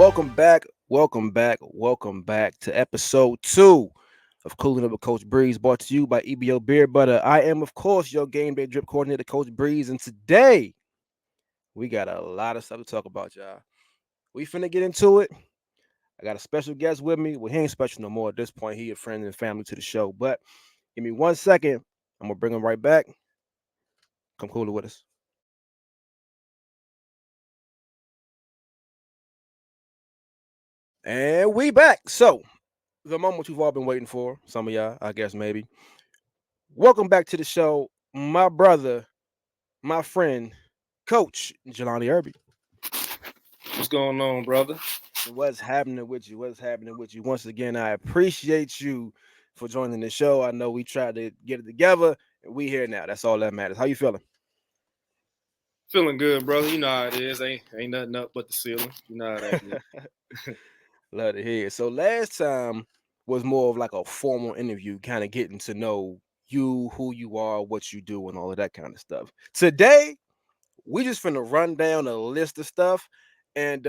welcome back, welcome back to episode 2 of Cooling with Coach Breeze, brought to you by EBO Beer Butter. I am, of course, your game day drip coordinator, Coach Breeze, and today we got a lot of stuff to talk about, y'all. We finna get into it. I got a special guest with me. Well, he ain't special no more at this point. He a friend and family to the show. But give me 1 second. I'm gonna bring him right back. Come cooler with us. And we back. So the moment you've all been waiting for, some of y'all, I guess maybe. Welcome back to the show, my brother, my friend, Coach Jelani Irby. What's going on, brother? What's happening with you? What's happening with you? Once again, I appreciate you for joining the show. I know we tried to get it together, and we here now. That's all that matters. How you feeling? Feeling good, brother. You know how it is. Ain't nothing up but the ceiling. You know how that is. Love to hear it. So last time was more of like a formal interview, kind of getting to know you, who you are, what you do, and all of that kind of stuff. Today, we just finna run down a list of stuff, and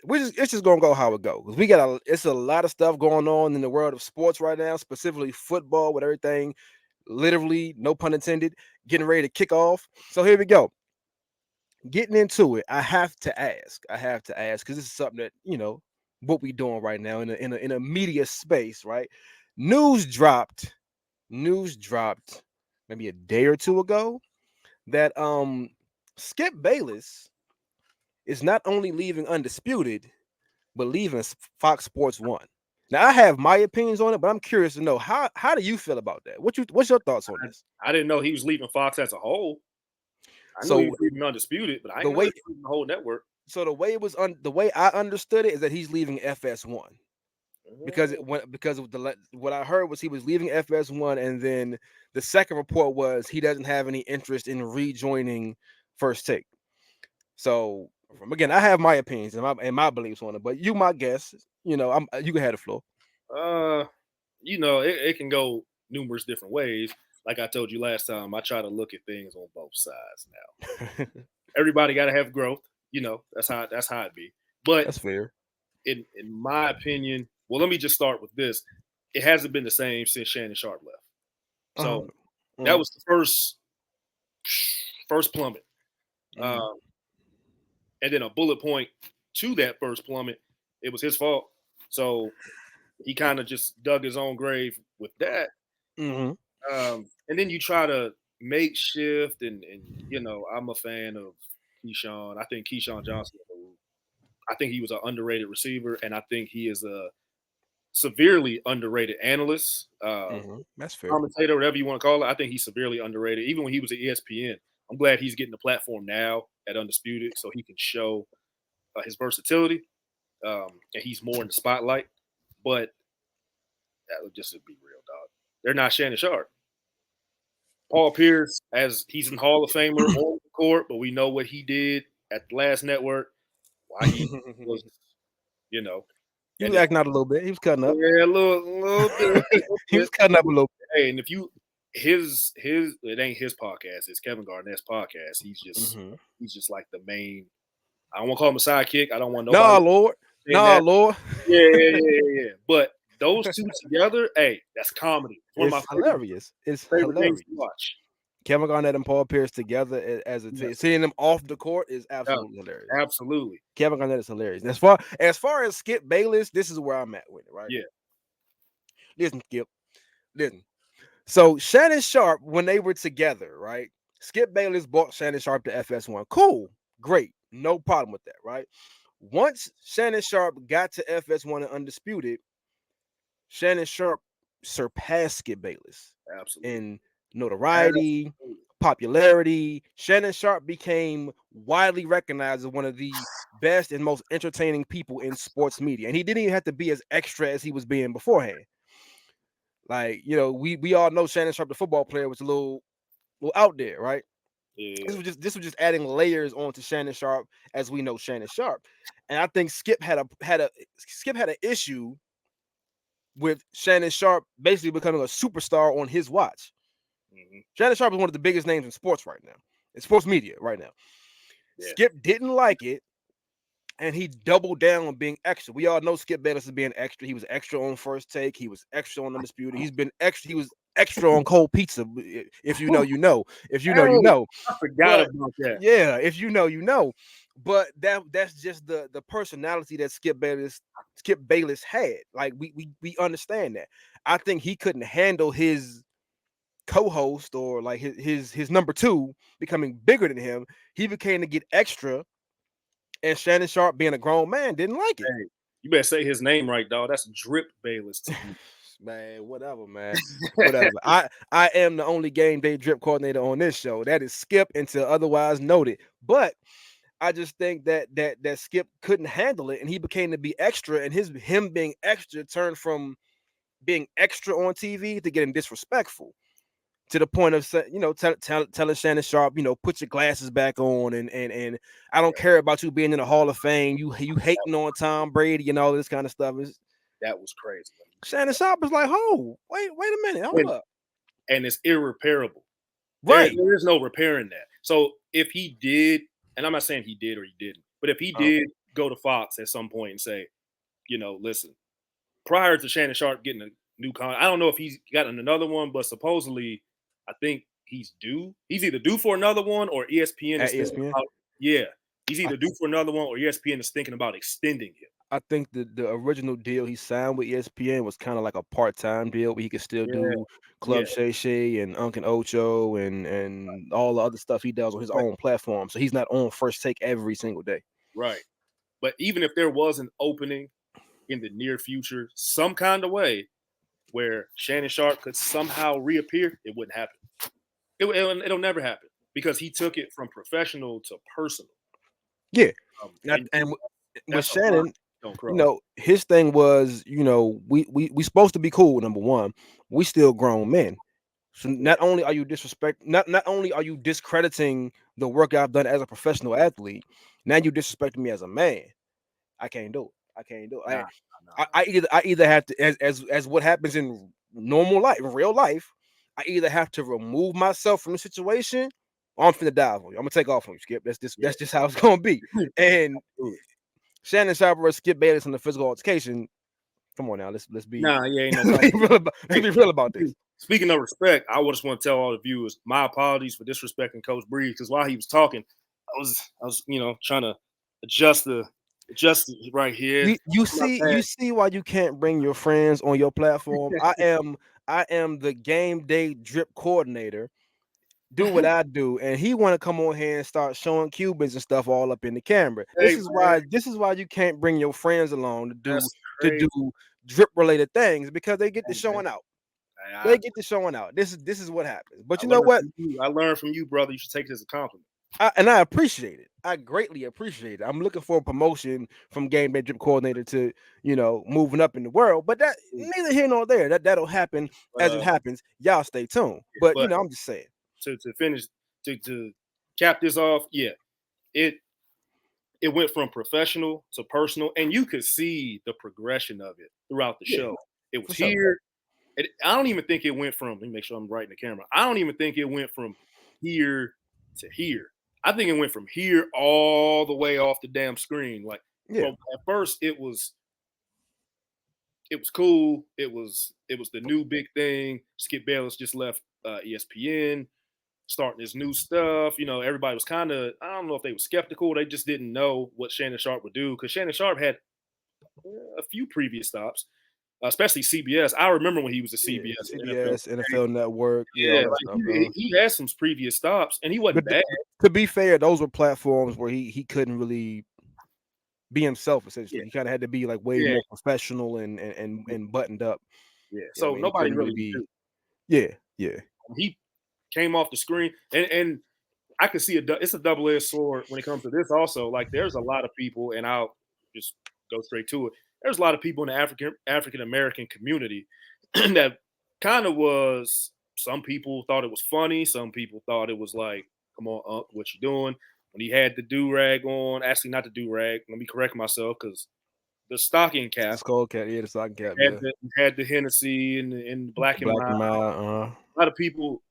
it's just gonna go how it goes. We got it's a lot of stuff going on in the world of sports right now, specifically football, with everything literally, no pun intended, getting ready to kick off. So here we go. Getting into it, I have to ask because this is something that what we doing right now in a media space, right? News dropped, news dropped maybe a day or two ago that Skip Bayless is not only leaving Undisputed, but leaving Fox Sports One. Now I have my opinions on it, but I'm curious to know how do you feel about that? What's your thoughts on this? I didn't know he was leaving Fox as a whole. I knew he So was leaving Undisputed, but I the didn't know he way was leaving the whole network. so the way it was the way I understood it is that he's leaving FS1 because Mm. because of what I heard was he was leaving FS1, and then the second report was he doesn't have any interest in rejoining First Take. So again, I have my opinions and my beliefs on it, but you my guess. You can have the floor. Uh, it can go numerous different ways. Like I told you last time, I try to look at things on both sides now. Everybody got to have growth. That's how it be. But That's fair. in my opinion, well, let me just start with this. It hasn't been the same since Shannon Sharp left. Uh-huh. So that Mm. was the first plummet. Mm. Um, and then a bullet point to that first plummet, it was his fault. So he kind of just dug his own grave with that. Mm-hmm. And then you try to make shift, and I'm a fan of Keyshawn. I think Keyshawn Johnson, I think he was an underrated receiver, and I think he is a severely underrated analyst, Mm-hmm. That's fair. commentator, whatever you want to call it. I think he's severely underrated. Even when he was at ESPN, I'm glad he's getting the platform now at Undisputed so he can show his versatility, and he's more in the spotlight. But that would just be real, dog. They're not Shannon Sharp. Paul Pierce, as he's in Hall of Famer on the court, but we know what he did at the last network, why he was, you know, He and was acting out a little bit. He was cutting up. yeah, a little bit, little He was bit. cutting up a little. Hey, and if you his it ain't his podcast, it's Kevin Garnett's podcast. Mm-hmm. He's just like the main. I don't want to call him a sidekick. I don't want Nah, nobody Lord. saying Nah, that. Lord. Yeah. But those two together, hey, that's comedy. It's one of my It's hilarious. It's favorite things hilarious. to watch. Kevin Garnett and Paul Pierce together as a team. Yes, Seeing them off the court is yeah, absolutely hilarious. absolutely. Kevin Garnett is hilarious. As far as Skip Bayless, this is where I'm at with it, right? Yeah. Listen, Skip. Listen. So Shannon Sharp, when they were together, right? Skip Bayless bought Shannon Sharp to FS1. Cool, great, no problem with that, right? Once Shannon Sharp got to FS1 and Undisputed, Shannon Sharp surpassed Skip Bayless Absolutely. in notoriety, Absolutely. popularity. Shannon Sharp became widely recognized as one of the best and most entertaining people in sports media. And he didn't even have to be as extra as he was being beforehand. Like, we all know Shannon Sharp, the football player, was a little out there, right? Yeah. This was just adding layers onto Shannon Sharp as we know Shannon Sharp. And I think Skip had an issue with Shannon Sharp basically becoming a superstar on his watch. Hmm. Shannon Sharp is one of the biggest names in sports right now, in sports media right now. Yeah. Skip didn't like it, and he doubled down on being extra. We all know Skip Bayless is being extra. He was extra on First Take. He was extra on Undisputed. He's been extra. He was extra on Cold Pizza. If you know, you know. If you know, you Hey, know. I forgot But about that. yeah, if you know, you know. But that's just the personality that Skip Bayless had. Like we understand that. I think he couldn't handle his co-host or like his number two becoming bigger than him. He became to get extra, and Shannon Sharp, being a grown man, didn't like it. Hey, you better say his name right, dog. That's Drip Bayless to you. Man, whatever, man. Whatever. I am the only game day drip coordinator on this show. That is Skip until otherwise noted. But I just think that Skip couldn't handle it, and he became to be extra, and him being extra turned from being extra on TV to getting disrespectful, to the point of telling Shannon Sharp, put your glasses back on, and I don't care about you being in the Hall of Fame. You hating on Tom Brady and all this kind of stuff. That was crazy. Shannon Sharp was like, "Oh, wait a minute, hold up." And it's irreparable. Right. There is no repairing that. So if he did, and I'm not saying he did or he didn't, but if he did go to Fox at some point and say, listen, prior to Shannon Sharp getting a new contract, I don't know if he's gotten another one, but supposedly I think he's due. He's either due for another one or ESPN is thinking about, he's either due for another one or ESPN is thinking about extending him. I think the original deal he signed with ESPN was kind of like a part-time deal where he could still do Club Shay Shay and Uncle Ocho and all the other stuff he does on his own platform. So he's not on First Take every single day. Right. But even if there was an opening in the near future, some kind of way where Shannon Sharp could somehow reappear, it wouldn't happen. It'll never happen because he took it from professional to personal. Yeah. And with Shannon, his thing was, we supposed to be cool. Number one, we still grown men. So not only are you not only are you discrediting the work I've done as a professional athlete, now you disrespecting me as a man. I can't do it. I can't do it. I either have to, as what happens in normal life, in real life, I either have to remove myself from the situation, or I'm finna dive on you. I'm gonna take off on you, Skip. That's just how it's gonna be. And Shannon Sharp versus Skip Bayless in the physical altercation. Come on now, let's be let's be real about this. Speaking of respect, I just want to tell all the viewers my apologies for disrespecting Coach Breeze, because while he was talking, I was trying to adjust right here. You see why you can't bring your friends on your platform. I am the game day drip coordinator. Do what I do, and he want to come on here and start showing Cubans and stuff all up in the camera. This is why you can't bring your friends along to do drip related things, because they get to showing out. They get to showing out. This is what happens. But you know what? I learned from you, brother. You should take it as a compliment. And I appreciate it. I greatly appreciate it. I'm looking for a promotion from game day drip coordinator to, moving up in the world. But that neither here nor there. That'll happen as it happens. Y'all stay tuned. But I'm just saying. To finish, to cap this off, it went from professional to personal, and you could see the progression of it throughout the show. It was here. I don't even think it went from, let me make sure I'm right in the camera. I don't even think it went from here to here. I think it went from here all the way off the damn screen. Like, at first it was cool. It was the new big thing. Skip Bayless just left ESPN, starting this new stuff. Everybody was kind of, I don't know if they were skeptical. They just didn't know what Shannon Sharp would do, because Shannon Sharp had a few previous stops, especially CBS. I remember when he was at CBS, NFL Network. He had some previous stops, and he wasn't bad. To be fair, those were platforms where he couldn't really be himself. Essentially, he kind of had to be like way more professional and buttoned up. Yeah, so nobody really be. Yeah. He came off the screen, and I could see it's a double-edged sword when it comes to this. Also, like, there's a lot of people, and I'll just go straight to it. There's a lot of people in the African American community that kind of was. Some people thought it was funny. Some people thought it was like, "Come on, what you doing?" When he had the do-rag on, actually not the do-rag. Let me correct myself, because the stocking cap. The skull cap, the stocking cap. Had the Hennessy and the black and mild. A lot of people,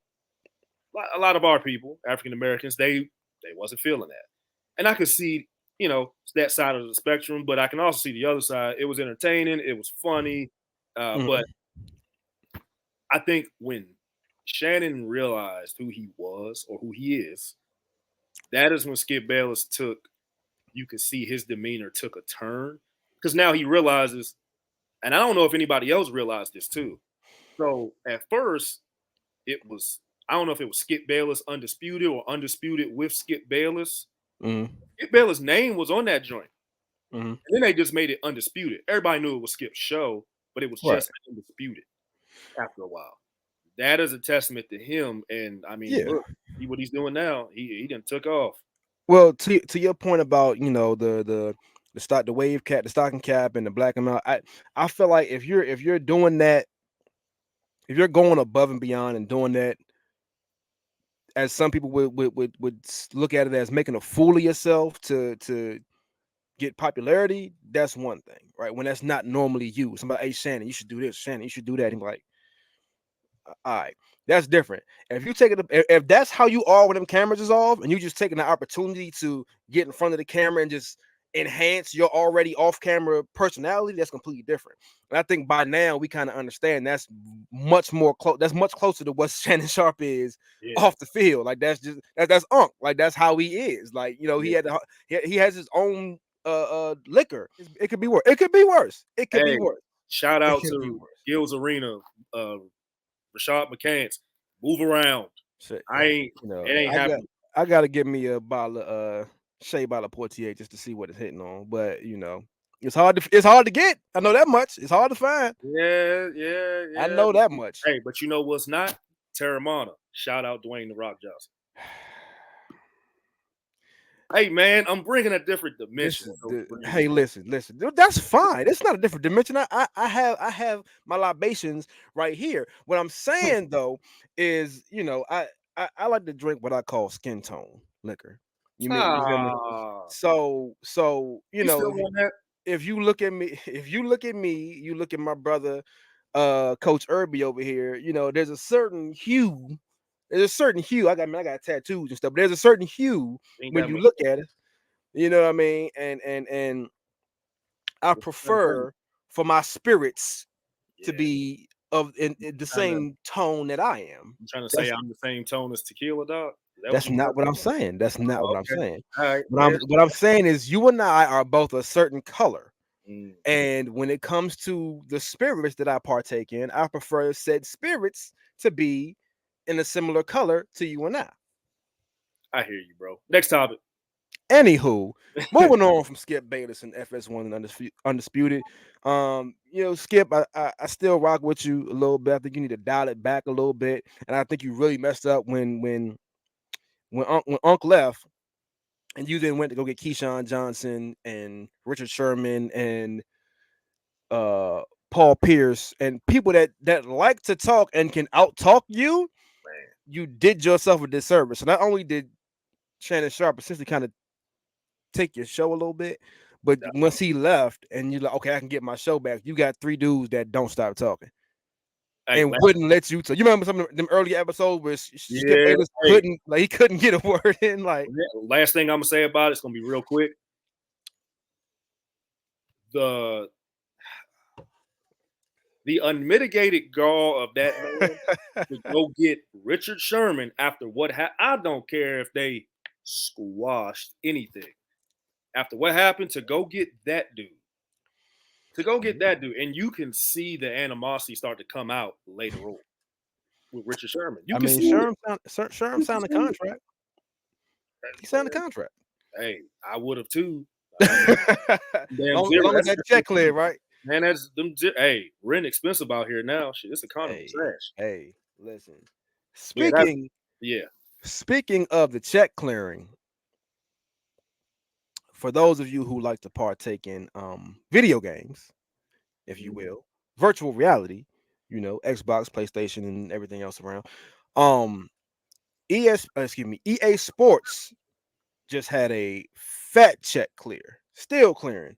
a lot of our people, African Americans, they wasn't feeling that, and I could see it's that side of the spectrum. But I can also see the other side. It was entertaining. It was funny. But Mhm. I think when Shannon realized who he was or who he is, that is when Skip Bayless you could see his demeanor took a turn. Because now he realizes, and I don't know if anybody else realized this too. So at first, it was, I don't know if it was Skip Bayless Undisputed or Undisputed with Skip Bayless. Mhm. Skip Bayless' name was on that joint. Mhm. And then they just made it Undisputed. Everybody knew it was Skip's show, but it was Right. just Undisputed after a while. That is a testament to him. And I mean, Yeah. look, see what he's doing now. He done took off. Well, to your point about the wave cap, the stocking cap, and the black amount, I feel like if you're doing that, if you're going above and beyond and doing that, as some people would look at it as making a fool of yourself to get popularity, that's one thing, right? When that's not normally you. Somebody, hey Shannon, you should do this. Shannon, you should do that. And like, all right, that's different. If you take it, if that's how you are when them cameras is off, and you just taking the opportunity to get in front of the camera and just enhance your already off-camera personality, that's completely different. And I think by now we kind of understand that's much more close. That's much closer to what Shannon Sharp is Yeah. off the field. Like that's Unc. Like that's how he is. Like he Yeah. had he has his own liquor. It could be worse. It could be worse. It could be Hey, worse. shout It out could be to worse. Gills Arena, uh, Rashad McCants. Move around. Shit, I ain't. It ain't I got happening. I gotta give me a bottle of Shea by La Portier just to see what it's hitting on. But it's hard to get. I know that much. It's hard to find. Yeah, yeah, I yeah. know that much. Hey, but you know what's not? Terramana. Shout out Dwayne the Rock Johnson. Hey man, I'm bringing a different This dimension is to the bringing this hey, up. listen. That's fine. It's not a different dimension. I have my libations right here. What I'm saying though is, I like to drink what I call skin tone liquor. You feel me? Ah, So you still want that? if you look at me, if you look at me, you look at my brother, Coach Irby over here. There's a certain hue. There's a certain hue. I got tattoos and stuff. But there's a certain hue Ain't when that you much? look at it. You know what I mean? And I What you trying to say? prefer for my spirits to Yeah, be in the trying to same tone that I am. you trying to say That's I'm the same tone as tequila, dog? Is that what that's you not trying what to I'm say? saying. That's not Oh, what I'm okay. saying. All right. What I'm Yeah. what I'm saying is you and I are both a certain color. Mm, And when it comes to the spirits that I partake in, I prefer said spirits to be in a similar color to you and I. I hear you, bro. Next topic. Anywho, moving on from Skip Bayless and FS1 and Undisputed. Skip, I still rock with you a little bit. I think you need to dial it back a little bit. And I think you really messed up when Unc left and you then went to go get Keyshawn Johnson and Richard Sherman and Paul Pierce and people that like to talk and can out talk you. Man. You did yourself a disservice. So not only did Shannon Sharp essentially kind of take your show a little bit, but once he left and you're like, okay, I can get my show back. You got three dudes that don't stop talking Hey, and wouldn't let you talk. You remember some of them early episodes where Skip yeah. Bayless Hey, he couldn't get a word in. Like last thing I'm gonna say about it's gonna be real quick. The the unmitigated gall of that man to go get Richard Sherman after what happened. I don't care if they squashed anything. After what happened, to go get that dude. To go get that dude. And you can see the animosity start to come out later on with Richard Sherman. You I can mean, see it. Sherm You can signed a see it. contract. He signed a contract. Hey, I would have too. Damn long, zero. long as that check clear, right? Man, that's them. Hey, rent expensive out here now. Shit, it's economy Hey, trash. hey, listen. Yeah, that's Speaking yeah. speaking of the check clearing, for those of you who like to partake in video games, if you Mhm. will, virtual reality, Xbox, PlayStation, and everything else around. Um, EA Sports just had a fat check clear, still clearing.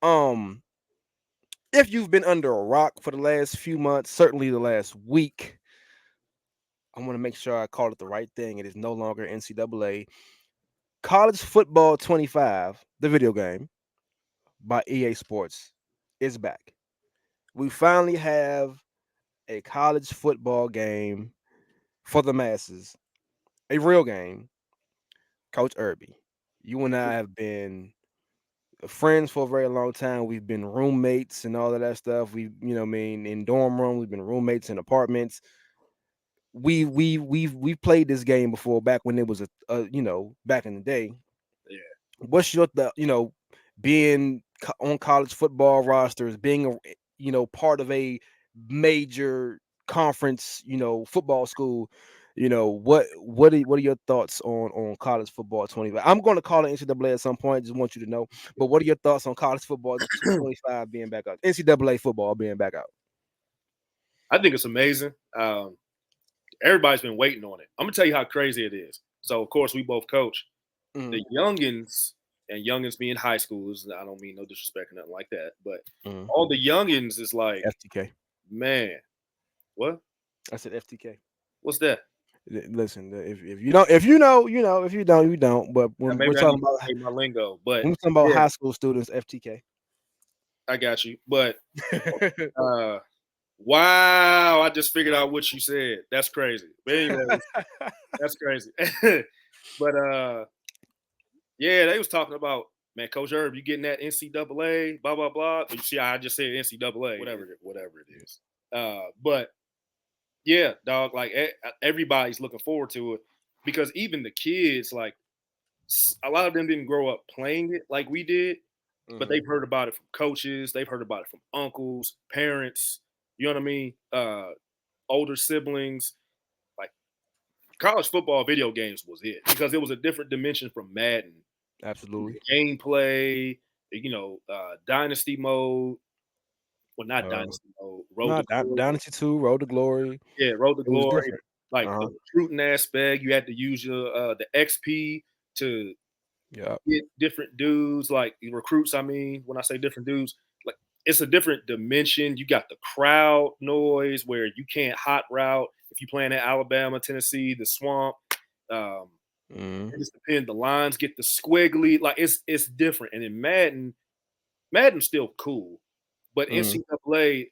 Um, if you've been under a rock for the last few months, certainly the last week, I want to make sure I call it the right thing. It is no longer NCAA. College football 25 the video game by EA Sports is back. We finally have a college football game for the masses, a real game. Coach Irby, you and I have been friends for a very long time. We've been roommates and all of that stuff. What I mean, in dorm room, we've been roommates in apartments. We've played this game before back when it was back in the day. Yeah. What's your being on college football rosters, being part of a major conference, football school, what are your thoughts on college football 25? I'm going to call it NCAA at some point. Just want you to know. But what are your thoughts on college football 25 being back out? NCAA football being back out. I think it's amazing. Everybody's been waiting on it. I'm gonna tell you how crazy it is. So of course we both coach. Mm-hmm. The youngins and youngins being high schoolers. I don't mean no disrespect or nothing like that, but all the youngins is like FTK. Man, what? I said FTK. What's that? Listen, if you don't, if you know, you know. If you don't, you don't. But when Maybe we're I need talking to about say my lingo, but when we're talking about yeah, high school students, FTK. I got you. But wow, I just figured out what you said. That's crazy. But anyways, that's crazy. But yeah, they was talking about, man, Coach Herb, you getting that NCAA, blah blah blah. But you see, I just said NCAA, whatever it is. But yeah, dog, like everybody's looking forward to it because even the kids, like a lot of them didn't grow up playing it like we did, but they've heard about it from coaches, they've heard about it from uncles, parents. You know what I mean? Older siblings. Like college football video games was it because it was a different dimension from Madden. Absolutely. Gameplay, dynasty mode. Well, not dynasty mode. Road to Glory. Dynasty 2, Road to Glory. Yeah, Road to It was Glory. different. Like the recruiting aspect, you had to use your the XP to get different dudes, like recruits. I mean, when I say different dudes, like it's a different dimension. You got the crowd noise where you can't hot route if you playing at Alabama, Tennessee, the swamp. It just depends. The lines get the squiggly. Like it's different. And in Madden's still cool, but NCAA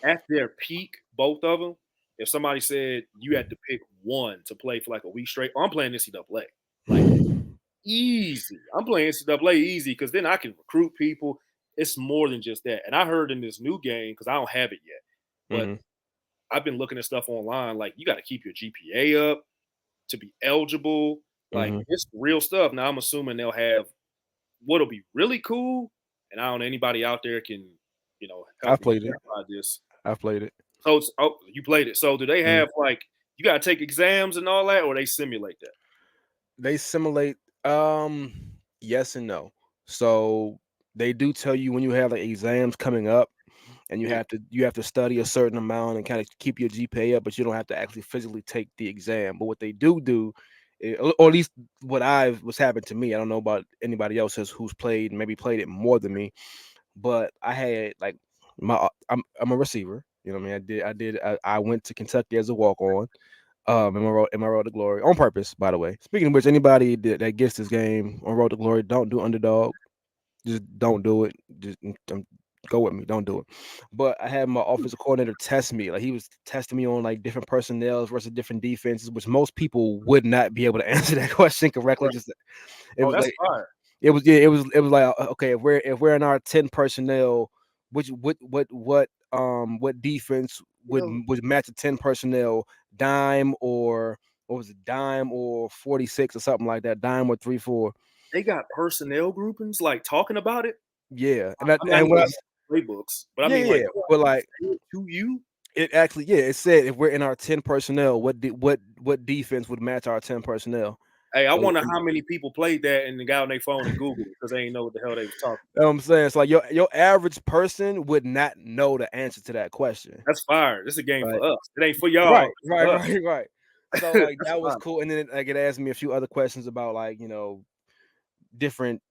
at their peak, both of them. If somebody said you had to pick one to play for like a week straight, I'm playing NCAA. Like easy. I'm playing NCAA easy because then I can recruit people. It's more than just that. And I heard in this new game, because I don't have it yet, but I've been looking at stuff online. Like you got to keep your GPA up to be eligible. Like it's real stuff. Now I'm assuming they'll have what'll be really cool. And I don't know anybody out there can, help I've played it. this. I've played it. So you played it. So do they have like you got to take exams and all that, or they simulate that? They simulate. Yes and no. So they do tell you when you have like exams coming up, and you have to study a certain amount and kind of keep your GPA up, but you don't have to actually physically take the exam. But what they do, or at least what's happened to me. I don't know about anybody else who's maybe played it more than me, but I had like I'm a receiver. You know what I mean? I went to Kentucky as a walk on. In my road to glory on purpose, by the way. Speaking of which, anybody that gets this game on road to glory, don't do underdog. Just don't do it. Just go with me. Don't do it. But I had my offensive coordinator test me. Like he was testing me on like different personnel versus different defenses, which most people would not be able to answer that question correctly. Right. Just it was that's like fire. it was like okay, if we're in our 10 personnel, what defense would match a 10 personnel, dime or what was it, dime or 46 or something like that, dime or 3-4. They got personnel groupings like talking about it. Yeah, and when I playbooks, but I mean like but like to you, it actually it said if we're in our 10 personnel, what defense would match our 10 personnel. Hey, I wonder how many people played that and got on their phone and Googled it because they didn't know what the hell they was talking about. You know what I'm saying? It's like your average person would not know the answer to that question. That's fire. This is a game Right. for us. It ain't for y'all. Right. So like that was cool. And then like it asked me a few other questions about like, different,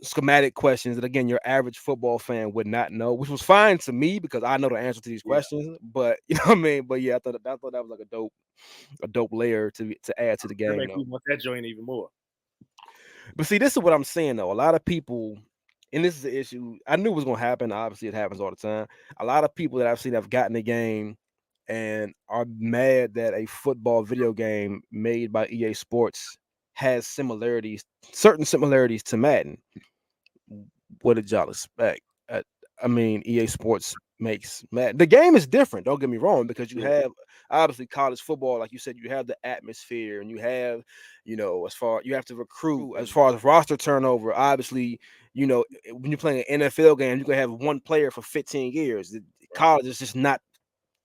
schematic questions that again your average football fan would not know, which was fine to me because I know the answer to these questions. But you know what I mean? But yeah, I thought that was like a dope layer to add to the game. That make me want that joint even more. But see, this is what I'm saying though. A lot of people, and this is the issue. I knew it was gonna happen. Obviously, it happens all the time. A lot of people that I've seen have gotten the game and are mad that a football video game made by EA Sports has similarities, certain similarities to Madden. What did y'all expect? Uh, I mean, EA Sports makes Madden. The game is different. Don't get me wrong, because you Yeah, have obviously college football, like you said, you have the atmosphere, and you have, as far you have to recruit, as far as roster turnover. Obviously, when you're playing an NFL game, you can have one player for 15 years. right, College is just not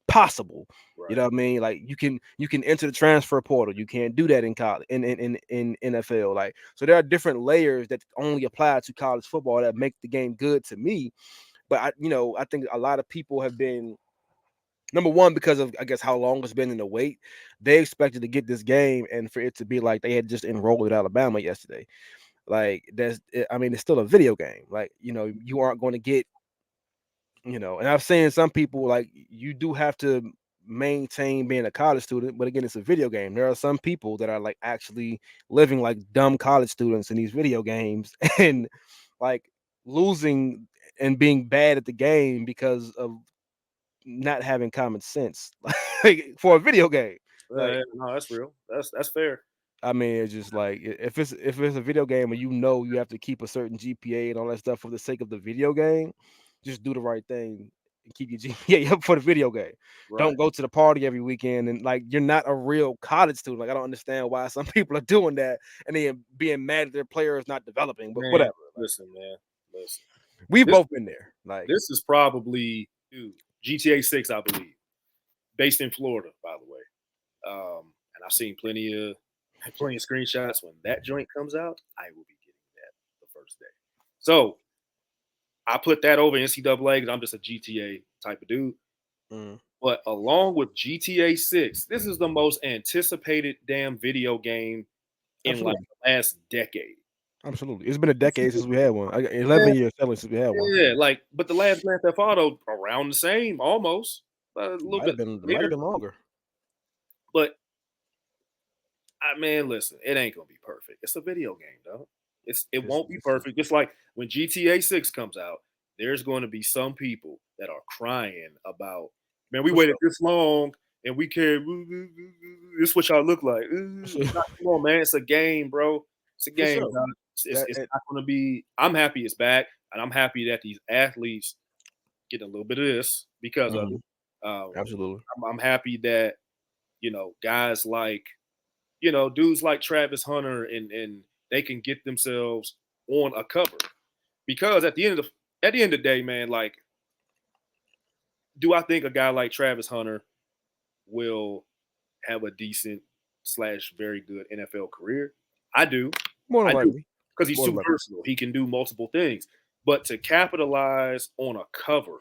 possible. You right. know what I mean? Like you can enter the transfer portal. You can't do that in college in NFL. Like so there are different layers that only apply to college football that make the game good to me. But I think a lot of people have been number one because of I guess how long it's been in the wait. They expected to get this game and for it to be like they had just enrolled at Alabama yesterday. Like I mean it's still a video game. Like you aren't going to get and I've seen some people like you do have to maintain being a college student, but again, it's a video game. There are some people that are like actually living like dumb college students in these video games and like losing and being bad at the game because of not having common sense like for a video game. Like No, that's real. That's fair. I mean, it's just like if it's a video game and you have to keep a certain GPA and all that stuff for the sake of the video game, just do the right thing and keep your GPA up for the video game. Right. Don't go to the party every weekend and like you're not a real college student. Like I don't understand why some people are doing that and then being mad at their players not developing. But Man, whatever. Like, listen, man. Listen. we've This both been there. Like this is probably dude, GTA 6, I believe. Based in Florida, by the way. And I've seen plenty of screenshots. When that joint comes out, I will be getting that the first day. So I put that over NCAA because I'm just a GTA type of dude. mm, But along with GTA 6, this is the most anticipated damn video game in like absolutely, the last decade. absolutely. It's been a This decade is- since we had one. I got Yeah, 11 years since we had one. yeah, like, but the last Grand Theft Auto around the same, almost a little bit Might have later. been longer. But I man, listen, it ain't gonna be perfect. It's a video game, though. It It's, won't be it's perfect. Just like when GTA 6 comes out, there's going to be some people that are crying about, man, we for waited sure. this long and we can't. This is what y'all look like. Nah, come on, man. It's a game, bro. It's a For game, sure. dog. It's not going to be. I'm happy it's back, and I'm happy that these athletes get a little bit of this because of Mhm, it. Um, absolutely. I'm happy that guys like dudes like Travis Hunter and they can get themselves on a cover because at the end of the day, man, like, do I think a guy like Travis Hunter will have a decent slash very good NFL career? I do, More than I do, likely. because he's More than too likely. versatile. He can do multiple things, but to capitalize on a cover,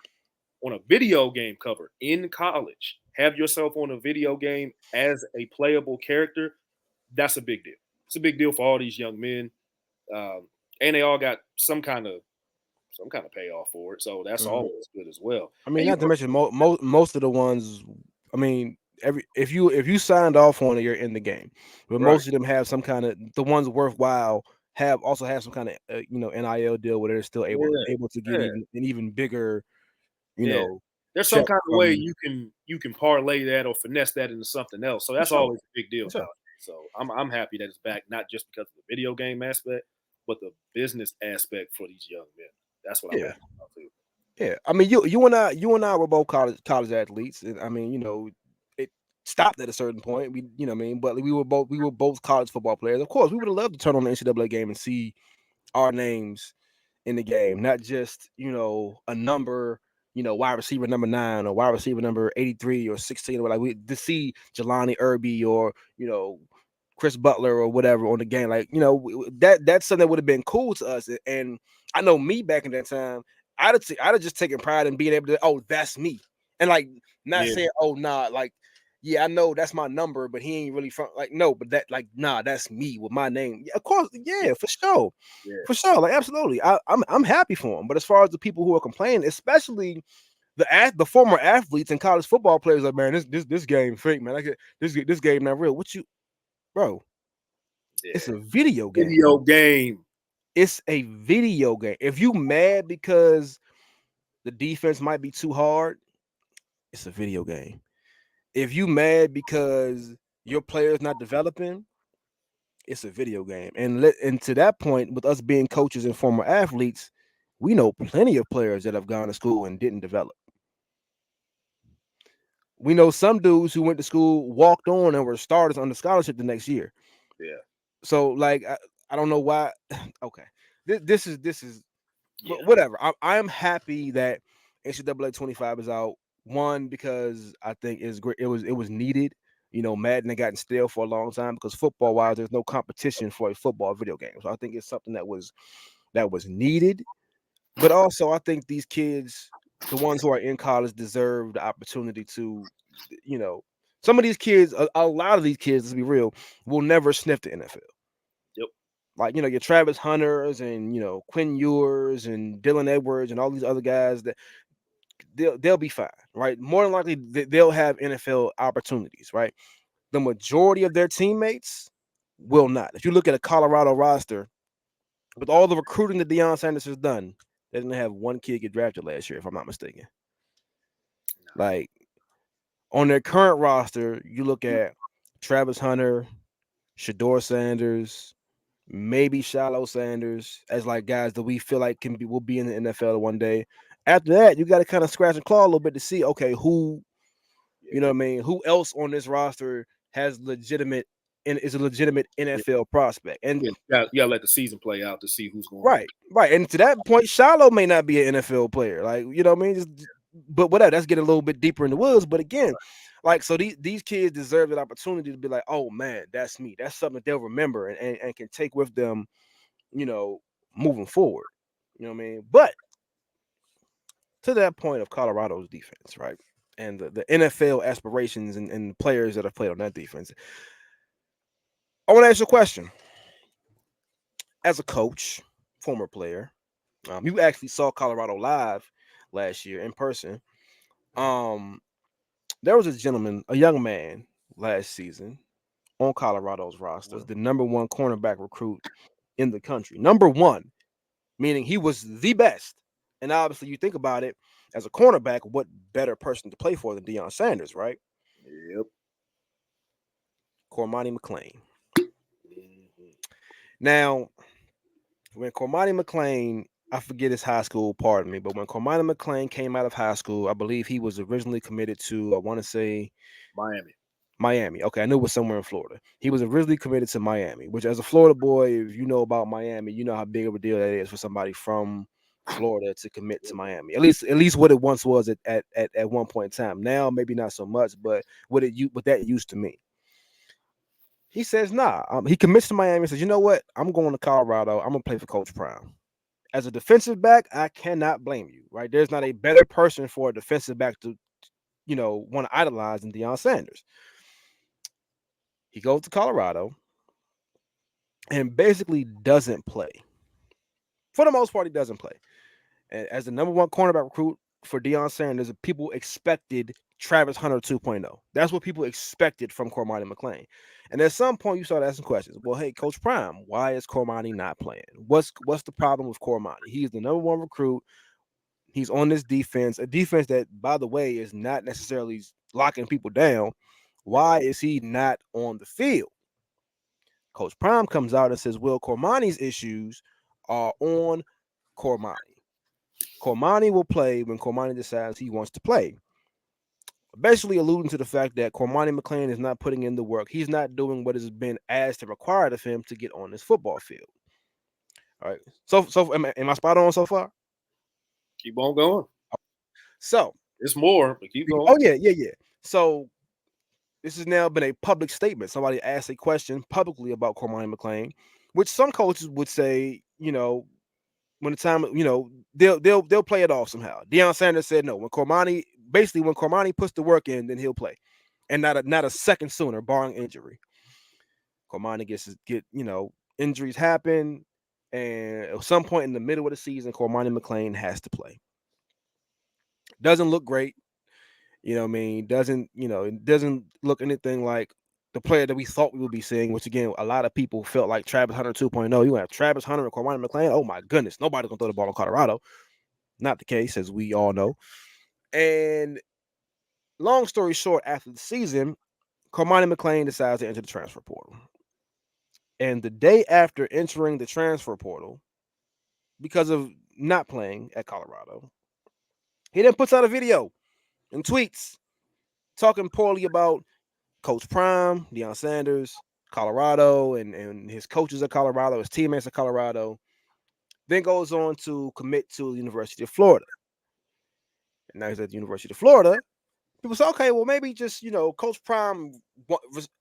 on a video game cover in college, have yourself on a video game as a playable character, that's a big deal. It's a big deal for all these young men, um, and they all got some kind of payoff for it. So that's Mhm. always good as well. I mean, And you not to mention most of the ones. I mean, if you signed off on it, you're in the game. But right, most of them have some kind of the ones worthwhile have some kind of NIL deal where they're still able yeah, able to get yeah, even an even bigger you yeah. know There's some check kind of way from you can parlay that or finesse that into something else. So for that's sure, always a big deal for sure. nowadays. So I'm happy that it's back, not just because of the video game aspect, but the business aspect for these young men. That's what I'm Yeah, happy about too. yeah. I mean, you and I were both college athletes, and I mean, it stopped at a certain point. What I mean, but we were both college football players. Of course, we would have loved to turn on the NCAA game and see our names in the game, not just a number, wide receiver number 9 or wide receiver number 83 or 16 or like we to see Jelani Irby or Chris Butler or whatever on the game. Like that's something that would have been cool to us. And I know me back in that time, I'd have just taken pride in being able to that's me and like not Yeah, saying nah like. Yeah, I know that's my number, but he ain't really from like no, but that like nah, that's me with my name. Yeah, of course, yeah, yeah, for sure. yeah. For sure, like absolutely. I'm happy for him. But as far as the people who are complaining, especially the former athletes and college football players, like man, this game fake, man. This game not real. What you, bro? It's Yeah. a video game. Video game. It's a video game. If you mad because the defense might be too hard, it's a video game. If you mad because your player's not developing, it's a video game. And to that point, with us being coaches and former athletes, we know plenty of players that have gone to school and didn't develop. We know some dudes who went to school, walked on, and were starters on the scholarship the next year. Yeah. So, like, I don't know why. Okay, this is Yeah. whatever. I am happy that NCAA 25 is out. One, because I think it's great. It was needed. You know, Madden had gotten stale for a long time because football wise, there's no competition for a football video game. So I think it's something that was needed. But also, I think these kids, the ones who are in college, deserve the opportunity to, you know, some of these kids, a lot of these kids, let's be real, will never sniff the NFL. Yep. Like, your Travis Hunters and Quinn Ewers and Dylan Edwards and all these other guys that they'll be fine, right? More than likely they'll have NFL opportunities, right? The majority of their teammates will not. If you look at a Colorado roster, with all the recruiting that Deion Sanders has done, they didn't have one kid get drafted last year, if I'm not mistaken. Like, on their current roster, you look at Travis Hunter, Shador Sanders, maybe Shiloh Sanders as like guys that we feel like will be in the NFL one day. After that, you got to kind of scratch and claw a little bit to see, okay, who, you know what I mean, who else on this roster has legitimate and is a legitimate Yeah. NFL prospect. And Yeah. You gotta let the season play out to see who's going to. right. And to that point, Shiloh may not be an NFL player. Like, you know what I mean? But whatever, that's getting a little bit deeper in the woods. But again, like, so these kids deserve that opportunity to be like, oh man, that's me. That's something that they'll remember and can take with them, you know, moving forward. You know what I mean? But to that point of Colorado's defense, right? And the NFL aspirations and the players that have played on that defense. I want to ask you a question. As a coach, former player, you actually saw Colorado live last year in person. Um, there was a gentleman, a young man last season on Colorado's roster, the number one cornerback recruit in the country. Number one, meaning he was the best. And obviously, you think about it, as a cornerback, what better person to play for than Deion Sanders, right? Yep. Cormani McClain. Mhm. Now, when Cormani McClain, I forget his high school, pardon me, but when Cormani McClain came out of high school, I believe he was originally committed to, I want to say, Miami. Miami. Okay, I knew it was somewhere in Florida. He was originally committed to Miami, which, as a Florida boy, if you know about Miami, you know how big of a deal that is for somebody from Florida to commit to Miami. At least what it once was at one point in time. Now maybe not so much, but what that used to mean. He says, nah. He commits to Miami and says, you know what? I'm going to Colorado. I'm gonna play for Coach Prime. As a defensive back, I cannot blame you, right? There's not a better person for a defensive back to, want to idolize than Deion Sanders. He goes to Colorado and basically doesn't play. For the most part, he doesn't play. And as the number one cornerback recruit for Deion Sanders, people expected Travis Hunter 2.0. That's what people expected from Cormani McClain. And at some point, you start asking questions. Well, hey, Coach Prime, why is Cormani not playing? What's the problem with Cormani? He's the number one recruit. He's on this defense, a defense that, by the way, is not necessarily locking people down. Why is he not on the field? Coach Prime comes out and says, well, Cormani's issues are on Cormani. Cormani will play when Cormani decides he wants to play. Basically alluding to the fact that Cormani McClain is not putting in the work. He's not doing what has been asked and required of him to get on this football field. All right. So am I spot on so far? Keep on going. So It's more, but keep going. oh yeah. So this has now been a public statement. Somebody asked a question publicly about Cormani McClain, which some coaches would say, when the time, they'll play it off somehow. Deion Sanders said no. When Cormani puts the work in, then he'll play, and not a second sooner, barring injury. Cormani injuries happen, and at some point in the middle of the season, Cormani McClain has to play. Doesn't look great. You know what I mean? It doesn't look anything like the player that we thought we would be seeing, which again, a lot of people felt like Travis Hunter 2.0. You have Travis Hunter and Cormani McClain. Oh my goodness, nobody's gonna throw the ball in Colorado. Not the case, as we all know. And long story short, after the season, Cormani McClain decides to enter the transfer portal. And the day after entering the transfer portal, because of not playing at Colorado, he then puts out a video and tweets talking poorly about Coach Prime, Deion Sanders, Colorado, and his coaches at Colorado, his teammates at Colorado. Then goes on to commit to the University of Florida. And now he's at the University of Florida. People say, okay, well, maybe just, Coach Prime,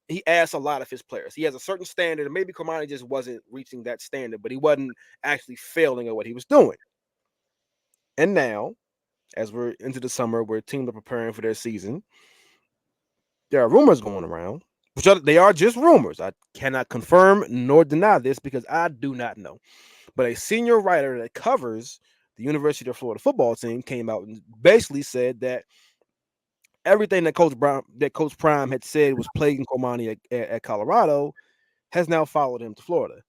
he asks a lot of his players. He has a certain standard, and maybe Cormani just wasn't reaching that standard, but he wasn't actually failing at what he was doing. And now, as we're into the summer, where teams are preparing for their season, there are rumors going around, they are just rumors. I cannot confirm nor deny this because I do not know. But a senior writer that covers the University of Florida football team came out and basically said that everything that Coach Prime had said was plaguing Cormani at Colorado has now followed him to Florida.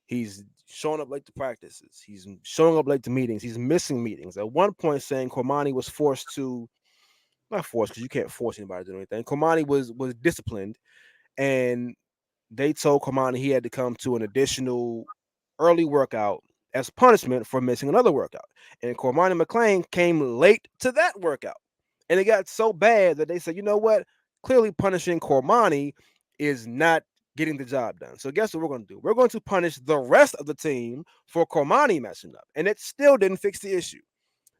He's showing up late to practices. He's showing up late to meetings. He's missing meetings. At one point, saying Cormani was not forced because you can't force anybody to do anything. Cormani was disciplined, and they told Cormani he had to come to an additional early workout as punishment for missing another workout. And Cormani McClain came late to that workout. And it got so bad that they said, you know what? Clearly punishing Cormani is not getting the job done. So guess what we're going to do? We're going to punish the rest of the team for Cormani messing up. And it still didn't fix the issue.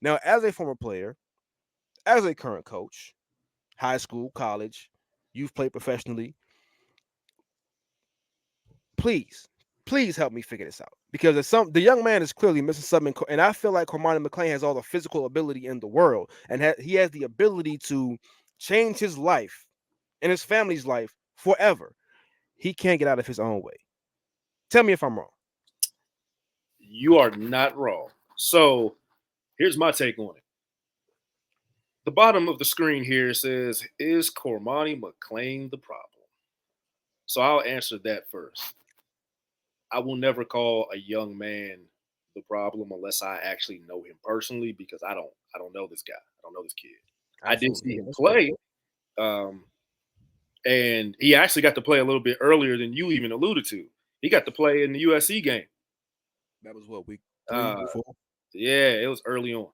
Now, as a former player, as a current coach, high school, college, you've played professionally, please help me figure this out, because the young man is clearly missing something, and I feel like Cormani McClain has all the physical ability in the world, and he has the ability to change his life and his family's life forever. He can't get out of his own way. Tell me if I'm wrong. You are not wrong. So here's my take on it. The bottom of the screen here says, is Cormani McClain the problem? So I'll answer that first. I will never call a young man the problem unless I actually know him personally, because I don't know this guy. I don't know this kid. Absolutely. I did see him play. And he actually got to play a little bit earlier than you even alluded to. He got to play in the USC game. That was what, week 3, 4? Yeah, it was early on.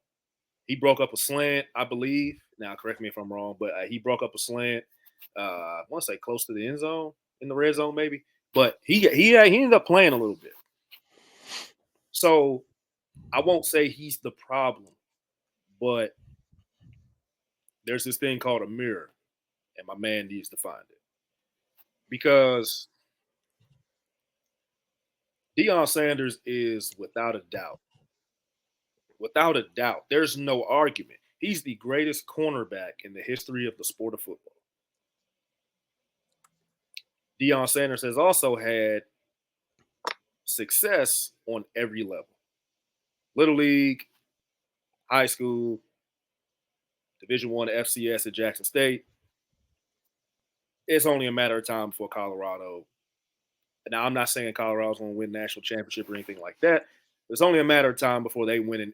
He broke up a slant, I believe. Now, correct me if I'm wrong, but he broke up a slant. I want to say close to the end zone, in the red zone, maybe. But he ended up playing a little bit. So I won't say he's the problem, but there's this thing called a mirror, and my man needs to find it. Because Deion Sanders is without a doubt, there's no argument, he's the greatest cornerback in the history of the sport of football. Deion Sanders has also had success on every level. Little League, high school, Division I FCS at Jackson State. It's only a matter of time before Colorado. Now, I'm not saying Colorado's going to win national championship or anything like that. It's only a matter of time before they win in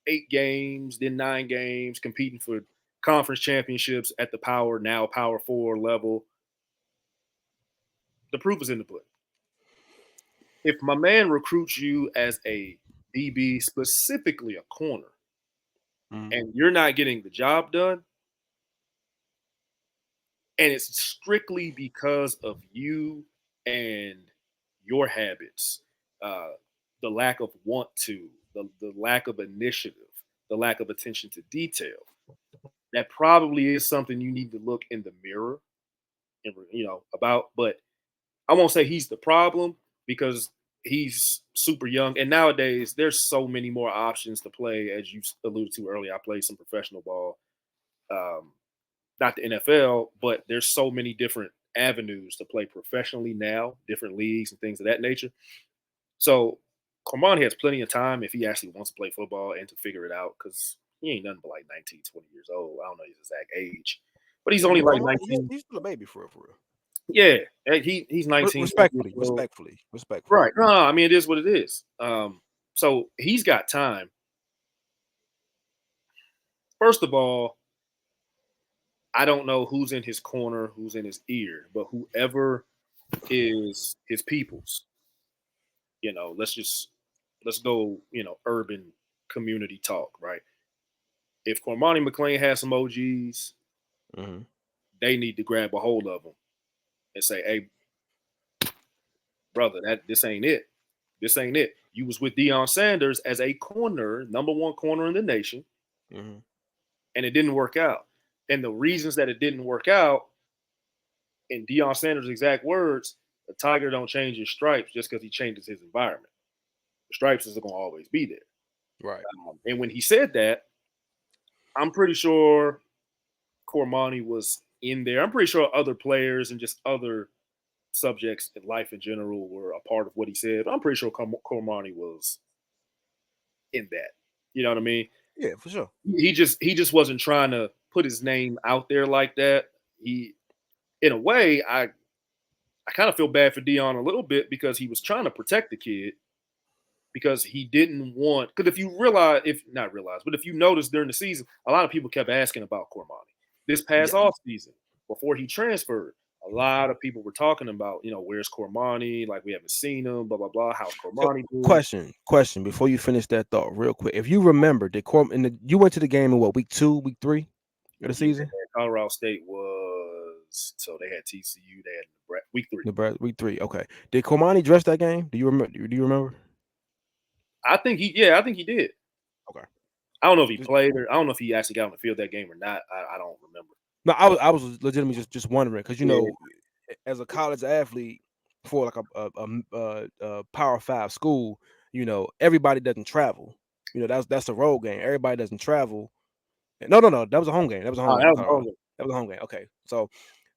8 games, then 9 games, competing for conference championships at the Power 4 level. The proof is in the pudding. If my man recruits you as a DB, specifically a corner, and you're not getting the job done, and it's strictly because of you and your habits, the lack of want to, the lack of initiative, the lack of attention to detail, that probably is something you need to look in the mirror and, about. But I won't say he's the problem, because he's super young. And nowadays, there's so many more options to play. As you alluded to earlier, I played some professional ball, not the NFL, but there's so many different avenues to play professionally now, different leagues and things of that nature. So Cormani has plenty of time if he actually wants to play football and to figure it out, because he ain't nothing but like 19, 20 years old. I don't know his exact age, but he's only like 19. He's still a baby for real. Yeah, he's 19, 20 years Respectfully, old. respectfully, respectfully. Right. No, I mean, it is what it is. So he's got time. First of all, I don't know who's in his corner, who's in his ear, but whoever is his people's, let's go, urban community talk, right? If Cormani McClain has some OGs, Mhm. they need to grab a hold of them and say, "Hey, brother, this ain't it. This ain't it. You was with Deion Sanders as a corner, number one corner in the nation, Mhm. and it didn't work out. And the reasons that it didn't work out, in Deion Sanders' exact words, the tiger don't change his stripes just because he changes his environment. The stripes is going to always be there." Right. And when he said that, I'm pretty sure Cormani was in there. I'm pretty sure other players and just other subjects in life in general were a part of what he said. But I'm pretty sure Cormani was in that. You know what I mean? Yeah, for sure. He just wasn't trying to put his name out there like that. He, in a way, I kind of feel bad for Dion a little bit because he was trying to protect the kid because he didn't want. Because if you realize, if not realize, but if you notice during the season, a lot of people kept asking about Cormani this past Yeah. off season before he transferred. A lot of people were talking about, where's Cormani? Like we haven't seen him. Blah blah blah. How's So, Cormani doing? question before you finish that thought, real quick. If you remember, you went to the game in what, week 2, week 3 of the Yeah, season? Colorado State was so they had TCU. They had week 3. Week 3. Okay. Did Cormani dress that game? Do you remember? Do you remember? I think he did. Okay. I don't know if he Just, played or I don't know if he actually got on the field that game or not. I don't remember. no, I was legitimately just wondering because Yeah. as a college athlete for like a Power 5 school, everybody doesn't travel. That's a road game. Everybody doesn't travel. No. That was a home game. That was a home Oh, game that for was Colorado. over. That was a home game. Okay. So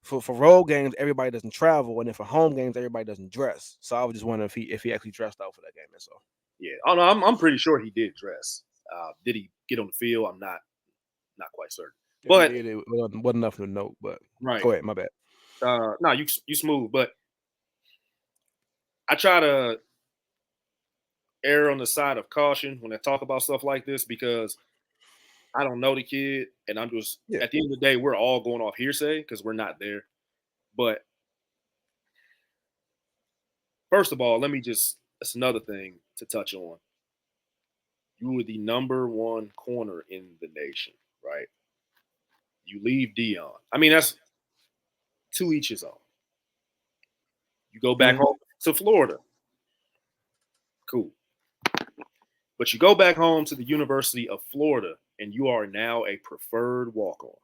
for road games, everybody doesn't travel, and then for home games, everybody doesn't dress. So I was just wondering if he actually dressed out for that game. And so Yeah. Oh no, I'm pretty sure he did dress. Did he get on the field? I'm not quite certain. if he But did, it wasn't enough to note. But right. go ahead. My bad. No, you smooth. But I try to err on the side of caution when I talk about stuff like this because I don't know the kid, and I'm just Yeah. at the end of the day, we're all going off hearsay because we're not there. But first of all, let me just that's another thing to touch on. You were the number one corner in the nation, right? You leave Dion. I mean, that's to each his own. You go back Mhm. home to Florida. Cool. But you go back home to the University of Florida and you are now a preferred walk on.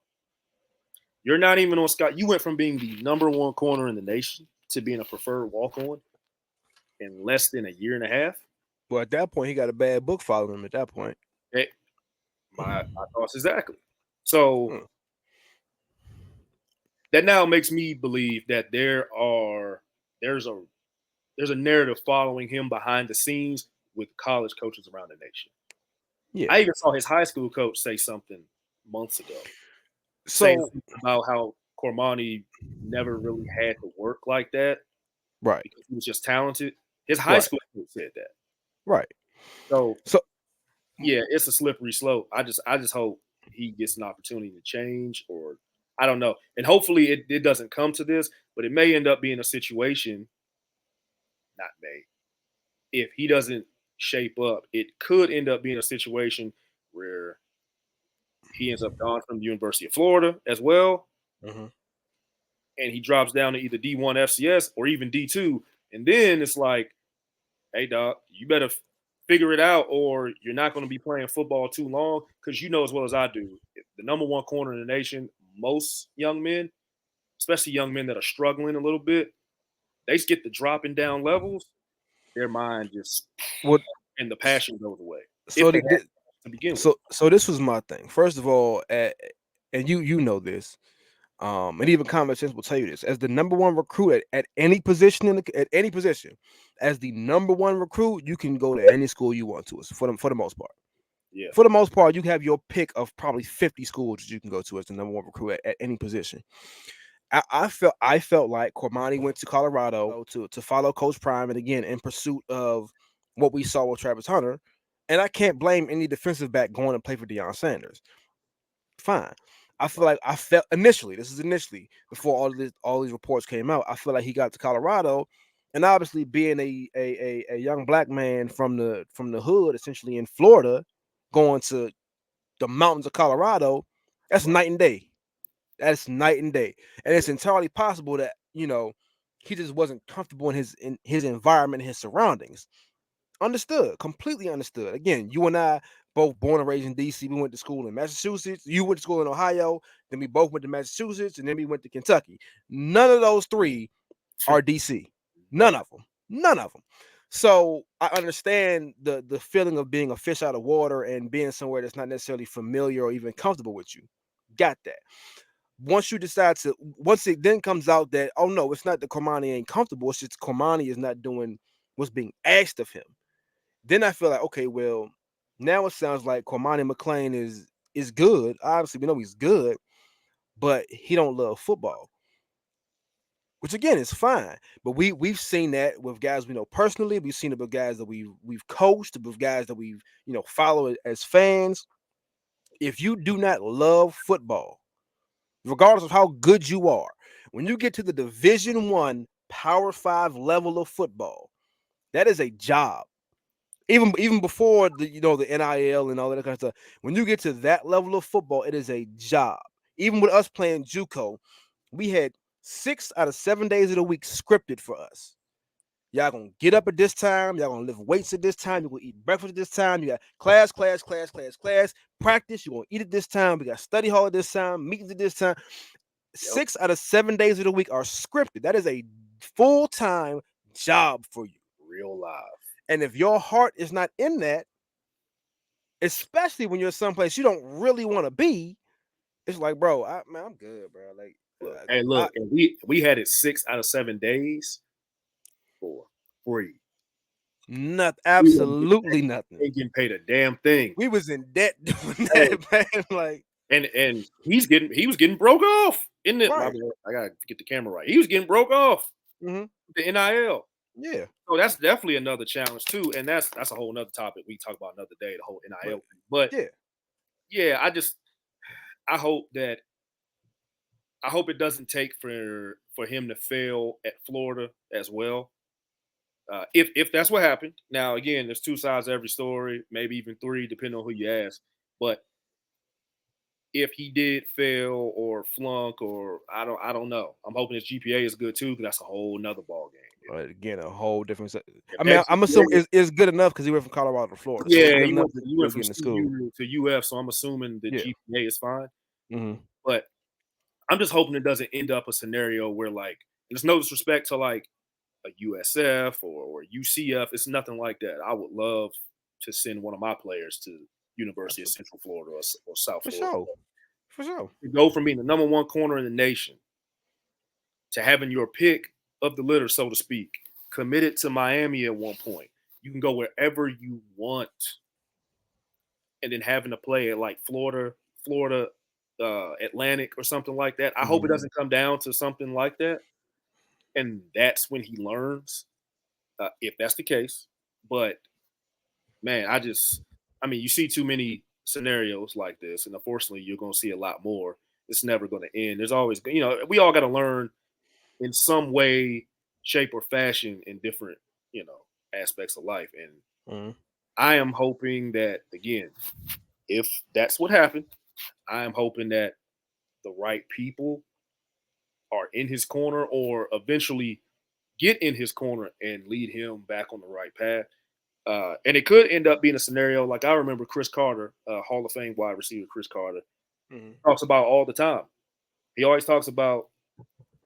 You're not even on Scott. You went from being the number one corner in the nation to being a preferred walk on in less than a year and a half. Well, at that point, he got a bad book following him. At that point, Hey, my thoughts exactly. So Mm. that now makes me believe that there's a there's a narrative following him behind the scenes with college coaches around the nation. Yeah. I even saw his high school coach say something months ago, saying So about how Cormani never really had to work like that right, because he was just talented. His high right, school coach said that. right. So So yeah, it's a slippery slope. I just hope he gets an opportunity to change, or I don't know. And hopefully it doesn't come to this, but it may end up being a situation, not may, if he doesn't shape up, it could end up being a situation where he ends up gone from the University of Florida as well, mhm. and he drops down to either D1 FCS or even D2. And then it's like, hey, dog, you better figure it out, or you're not going to be playing football too long. Because you know as well as I do, the number one corner in the nation, most young men, especially young men that are struggling a little bit, they get the dropping down levels. Their mind just What and the passion goes away if so they the, had the to begin with. so this was my thing. First of all, and you know this, and even common sense will tell you this. As the number one recruit at any position at any position, as the number one recruit, you can go to any school you want to. For the most part. Yeah, For the most part, you have your pick of probably 50 schools that you can go to as the number one recruit at any position. I felt like Cormani went to Colorado to follow Coach Prime and again in pursuit of what we saw with Travis Hunter. And I can't blame any defensive back going to play for Deion Sanders. Fine. I feel like I felt initially, this is initially before all these reports came out. I feel like he got to Colorado, and obviously being a young black man from the hood, essentially in Florida, going to the mountains of Colorado, that's Right. night and day. That's night and day. And it's entirely possible that, he just wasn't comfortable in his environment, his surroundings. Understood, completely understood. Again, you and I both born and raised in DC. We went to school in Massachusetts. You went to school in Ohio. Then we both went to Massachusetts, and then we went to Kentucky. None of those three are DC. None Right. of them. None of them. So I understand the feeling of being a fish out of water and being somewhere that's not necessarily familiar or even comfortable with you. Got that. Once it then comes out that, oh no, it's not that Cormani ain't comfortable, it's just Cormani is not doing what's being asked of him. Then I feel like, okay, well, now it sounds like Cormani McClain is good. Obviously, we know he's good, but he don't love football, which again is fine. But we've seen that with guys we know personally. We've seen it with guys that we've coached, with guys that we've followed as fans. If you do not love football, regardless of how good you are, when you get to the Division 1 Power 5 level of football, that is a job. Even before the NIL and all that kind of stuff, when you get to that level of football, it is a job. Even with us playing JUCO, we had 6 out of 7 days of the week scripted for us. Y'all gonna get up at this time. Y'all gonna lift weights at this time. You're gonna eat breakfast at this time. You got class, practice. You're gonna eat at this time. We got study hall at this time, meetings at this time. Yep. 6 out of 7 days of the week are scripted. That is a full-time job for you. Real live. And if your heart is not in that, especially when you're someplace you don't really want to be, it's like, bro, I'm good, bro. Like, Hey, look, and we had it 6 out of 7 days for free. We absolutely nothing. ain't getting paid a damn thing. We was in debt doing Hey, that, man. Like, and he was getting broke off. In it, my right. bad. I gotta get the camera right. He was getting broke off Hmm. the NIL. Yeah. So that's definitely another challenge too, and that's a whole nother topic we talk about another day. The whole NIL But thing. But yeah. yeah, I hope it doesn't take for him to fail at Florida as well. If that's what happened. Now again, there's two sides to every story, maybe even three, depending on who you ask. But if he did fail or flunk, or I don't know. I'm hoping his GPA is good too, because that's a whole nother ball game. Again, a whole different. If I mean, that I'm GPA, assuming it's good enough because he went from Colorado to Florida, so it's yeah, good enough that he he'll went from get into school. CU to UF, so I'm assuming the Yeah. GPA is fine. Hmm. But I'm just hoping it doesn't end up a scenario where, like, and there's no disrespect to like a USF or UCF. It's nothing like that. I would love to send one of my players to University of Central Florida or South For Florida. sure. For sure. To go from being the number one corner in the nation to having your pick of the litter, so to speak, committed to Miami at one point. You can go wherever you want, and then having to play at like Florida Atlantic or something like that. I hope it doesn't come down to something like that, and that's when he learns, if that's the case. But man, I mean, you see too many scenarios like this, and unfortunately, you're going to see a lot more. It's never going to end. There's always, we all got to learn in some way, shape, or fashion in different, aspects of life. And Mhm. I am hoping that, again, if that's what happened, I am hoping that the right people are in his corner or eventually get in his corner and lead him back on the right path. And it could end up being a scenario like I remember Chris Carter, Hall of Fame wide receiver Chris Carter, Mhm. talks about all the time. He always talks about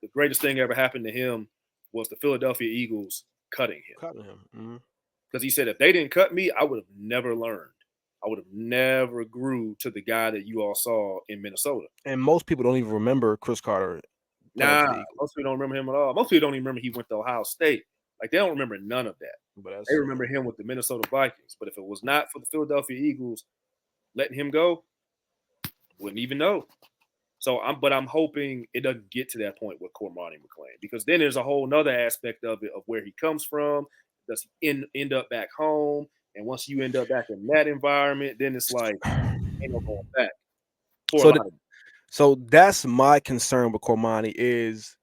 the greatest thing ever happened to him was the Philadelphia Eagles cutting him. Cutting him. Mhm. Because he said, if they didn't cut me, I would have never learned. I would have never grew to the guy that you all saw in Minnesota. And most people don't even remember Chris Carter playing for Nah, the Eagles. most people don't remember him at all. Most people don't even remember he went to Ohio State. Like, they don't remember none of that. But They that's remember him with the Minnesota Vikings. But if it was not for the Philadelphia Eagles letting him go, wouldn't even know. So I'm hoping it doesn't get to that point with Cormani McClain, because then there's a whole nother aspect of it, of where he comes from. Does he end up back home? And once you end up back in that environment, then it's like ain't no going back for a So lot of. so that's my concern with Cormani is,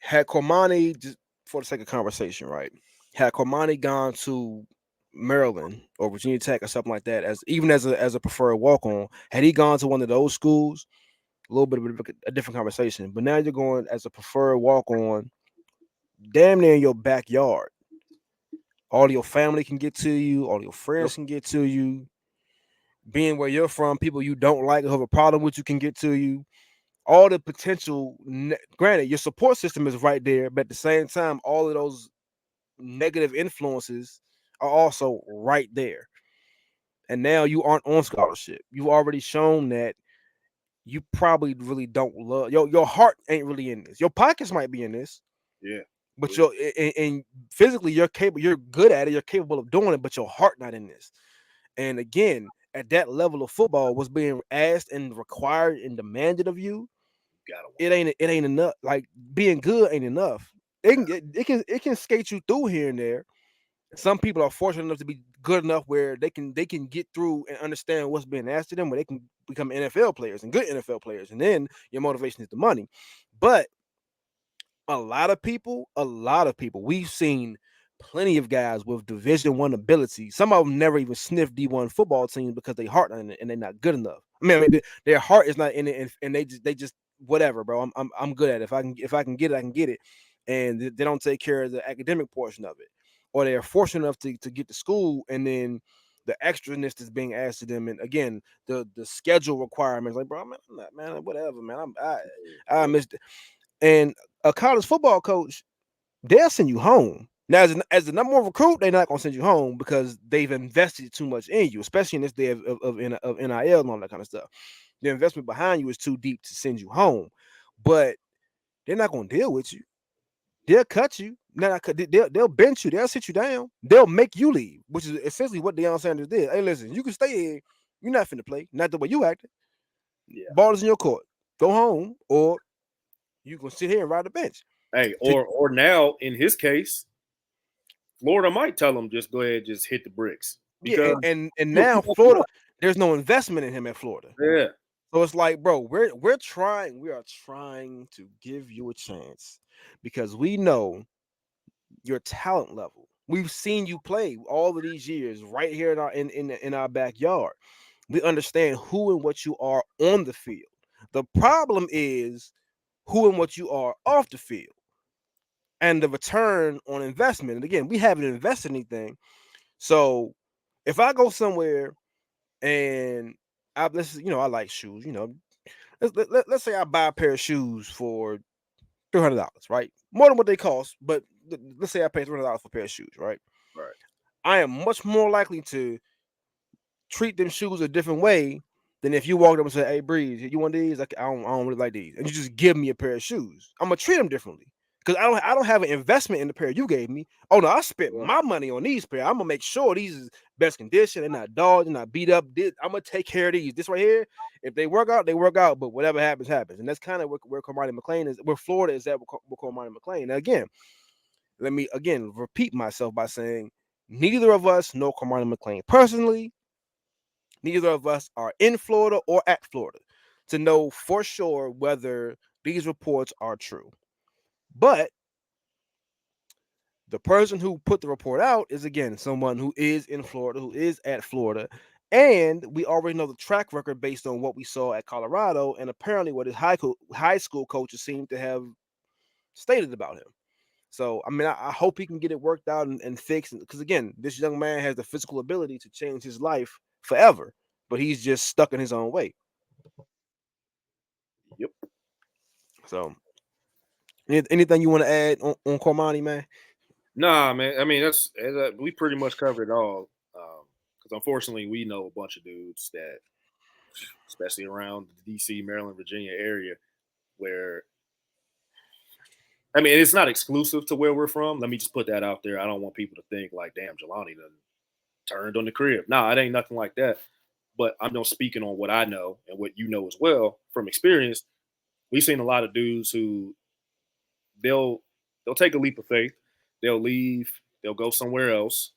had Cormani, just for the sake of conversation, right? Had Cormani gone to Maryland or Virginia Tech or something like that, as a preferred walk on, had he gone to one of those schools, a little bit of a different conversation. But now you're going as a preferred walk on, damn near in your backyard. All your family can get to you, all your Yep. friends can get to you. Being where you're from, people you don't like or have a problem with you can get to you. All the potential, granted, your support system is right there, but at the same time, all of those negative influences are also right there. And now you aren't on scholarship. You've already shown that you probably really don't love your heart ain't really in this. Your pockets might be in this, Yeah. but Yeah. and physically you're capable, you're good at it, you're capable of doing it, but your heart not in this. And again, at that level of football, what's being asked and required and demanded of you, You gotta want it ain't enough. Like, being good ain't enough. It can skate you through here and there. Some people are fortunate enough to be good enough where they can get through and understand what's being asked of them, where they can become NFL players and good NFL players, and then your motivation is the money. But a lot of people, we've seen plenty of guys with Division 1 ability. Some of them never even sniffed D1 football teams because they heart not in it and they're not good enough. Their heart is not in it, and they just whatever, bro. I'm good at it. If I can get it, I can get it, and they don't take care of the academic portion of it, or they're fortunate enough to get to school, and then the extraness that's being asked of them, and again the schedule requirements. Like, bro, man, I'm not, man, whatever, man. I yeah. missed it. And a college football coach, they'll send you home. Now, as the number one recruit, they're not gonna send you home because they've invested too much in you, especially in this day of NIL and all that kind of stuff. The investment behind you is too deep to send you home, but they're not gonna deal with you. They'll cut you. They'll bench you. They'll sit you down. They'll make you leave, which is essentially what Deion Sanders did. Hey, listen, you can stay here. You're not finna play. Not the way you acted. Yeah. Ball is in your court. Go home, or you can sit here and ride the bench. Hey, To or now in his case, Florida might tell him just go ahead, just hit the bricks, Yeah, because and you now won't Florida, know. there's no investment in him at Florida. Yeah. So it's like, bro, we are trying to give you a chance because we know your talent level. We've seen you play all of these years right here in our backyard. We understand who and what you are on the field. The problem is who and what you are off the field and the return on investment. And again, we haven't invested anything. So if I go somewhere and I like shoes. Let's say I buy a pair of shoes for $300, right? More than what they cost, but let's say I pay $300 for a pair of shoes, right? Right. I am much more likely to treat them shoes a different way than if you walked up and said, "Hey, Breeze, you want these? I don't really like these," and you just give me a pair of shoes. I'm gonna treat them differently because I don't have an investment in the pair you gave me. Oh no, I spent Yeah. my money on these pair. I'm gonna make sure these is best condition. They're not dogged, they're not beat up. I'm gonna take care of these. This right here, if they work out, they work out. But whatever happens, happens. And that's kind of where Cormani McClain is. Where Florida is at with Cormani McClain. Now again, let me again repeat myself by saying neither of us know Cormani McClain personally. Neither of us are in Florida or at Florida to know for sure whether these reports are true. But the person who put the report out is again someone who is in Florida, who is at Florida, and we already know the track record based on what we saw at Colorado, and apparently what his high school coaches seem to have stated about him. So I mean, I hope he can get it worked out and fixed because again, this young man has the physical ability to change his life forever, but he's just stuck in his own way. Yep. So anything you want to add on Cormani, man? Nah, man. I mean, we pretty much covered it all. Because unfortunately, we know a bunch of dudes that, especially around the D.C., Maryland, Virginia area, where I mean, it's not exclusive to where we're from. Let me just put that out there. I don't want people to think like, damn, Jelani done turned on the crib. Nah, it ain't nothing like that. But I'm not speaking on what I know and what you know as well from experience. We've seen a lot of dudes who they'll they'll take a leap of faith. They'll leave. They'll go somewhere else.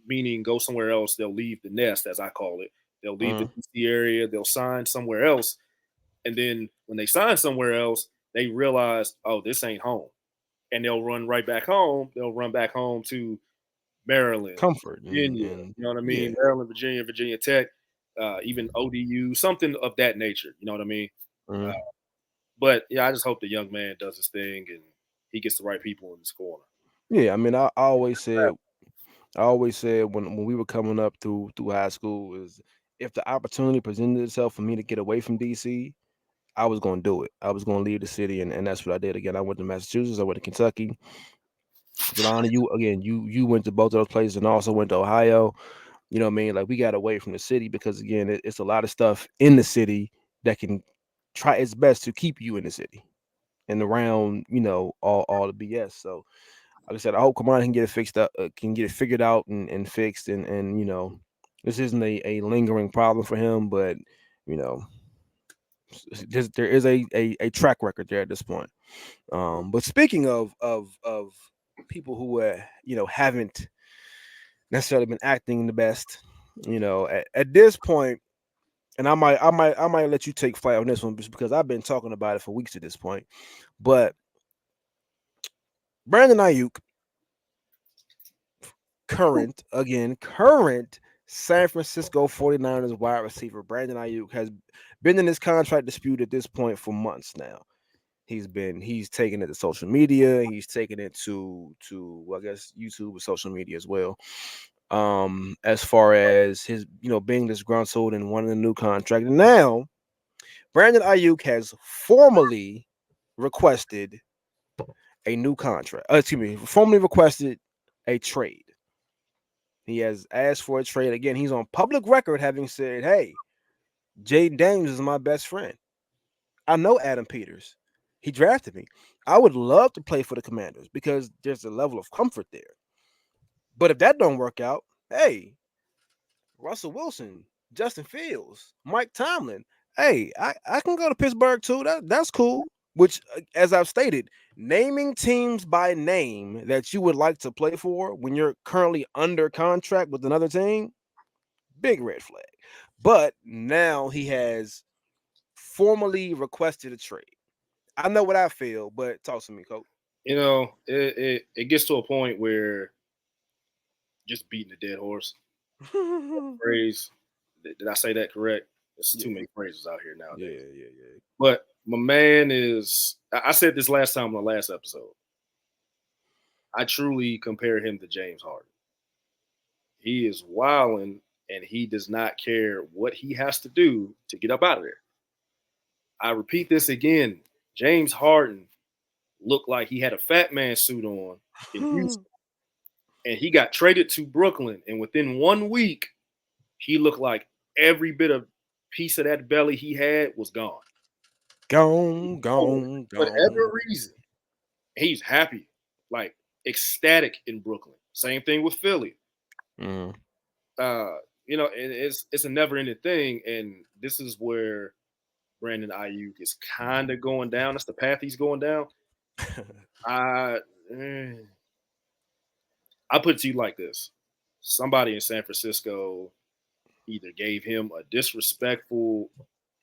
Meaning, go somewhere else. They'll leave the nest, as I call it. They'll leave the Mhm. DC area. They'll sign somewhere else, and then when they sign somewhere else, they realize, oh, this ain't home, and they'll run right back home. They'll run back home to Maryland, Comfort Virginia. and You know what I yeah. mean? Maryland, Virginia, Virginia Tech, even ODU, something of that nature. You know what I mean? Uh, Mhm. but yeah, I just hope the young man does his thing and he gets the right people in his corner. Yeah, I mean, I always said when we were coming up through high school is if the opportunity presented itself for me to get away from DC, I was going to do it. I was going to leave the city, and that's what I did. Again, I went to Massachusetts. I went to Kentucky. Jelani, you went to both of those places, and also went to Ohio. You know what I mean? Like we got away from the city because again, it's a lot of stuff in the city that can try its best to keep you in the city and around. All the BS. So like I said, I hope Cormani can get it fixed up, can get it figured out and fixed, and this isn't a lingering problem for him, but you know, there is a track record there at this point. But speaking of people who haven't necessarily been acting the best, at this point, and I might let you take flight on this one just because I've been talking about it for weeks at this point. But Brandon Aiyuk, current San Francisco 49ers wide receiver Brandon Aiyuk has been in this contract dispute at this point for months now. He's taken it to social media, he's taken it to well, I guess YouTube or social media as well. As far as his being disgruntled and wanting a new contract. And now Brandon Aiyuk has formally requested a new contract. Formally requested a trade. He has asked for a trade. Again, he's on public record having said, hey, Jaden Daniels is my best friend. I know Adam Peters. He drafted me. I would love to play for the Commanders because there's a level of comfort there. But if that don't work out, hey, Russell Wilson, Justin Fields, Mike Tomlin, hey, I can go to Pittsburgh too. That's cool. Which, as I've stated, naming teams by name that you would like to play for when you're currently under contract with another team, big red flag. But now he has formally requested a trade. I know what I feel, but talk to me, coach. It gets to a point where just beating a dead horse. Phrase. Did I say that correct? There's too Yeah, many phrases out here yeah, nowadays. yeah, yeah. But my man is. I said this last time on the last episode. I truly compare him to James Harden. He is wilding, and he does not care what he has to do to get up out of there. I repeat this again. James Harden looked like he had a fat man suit on in Houston, and he got traded to Brooklyn. And within 1 week, he looked like every bit of piece of that belly he had was gone. Gone, For gone, whatever gone. reason, he's happy, like ecstatic in Brooklyn. Same thing with Philly. Mm. Uh, and it's a never ending thing. And this is where Brandon Ayuk is kind of going down. That's the path he's going down. I eh, I put it to you like this: somebody in San Francisco either gave him a disrespectful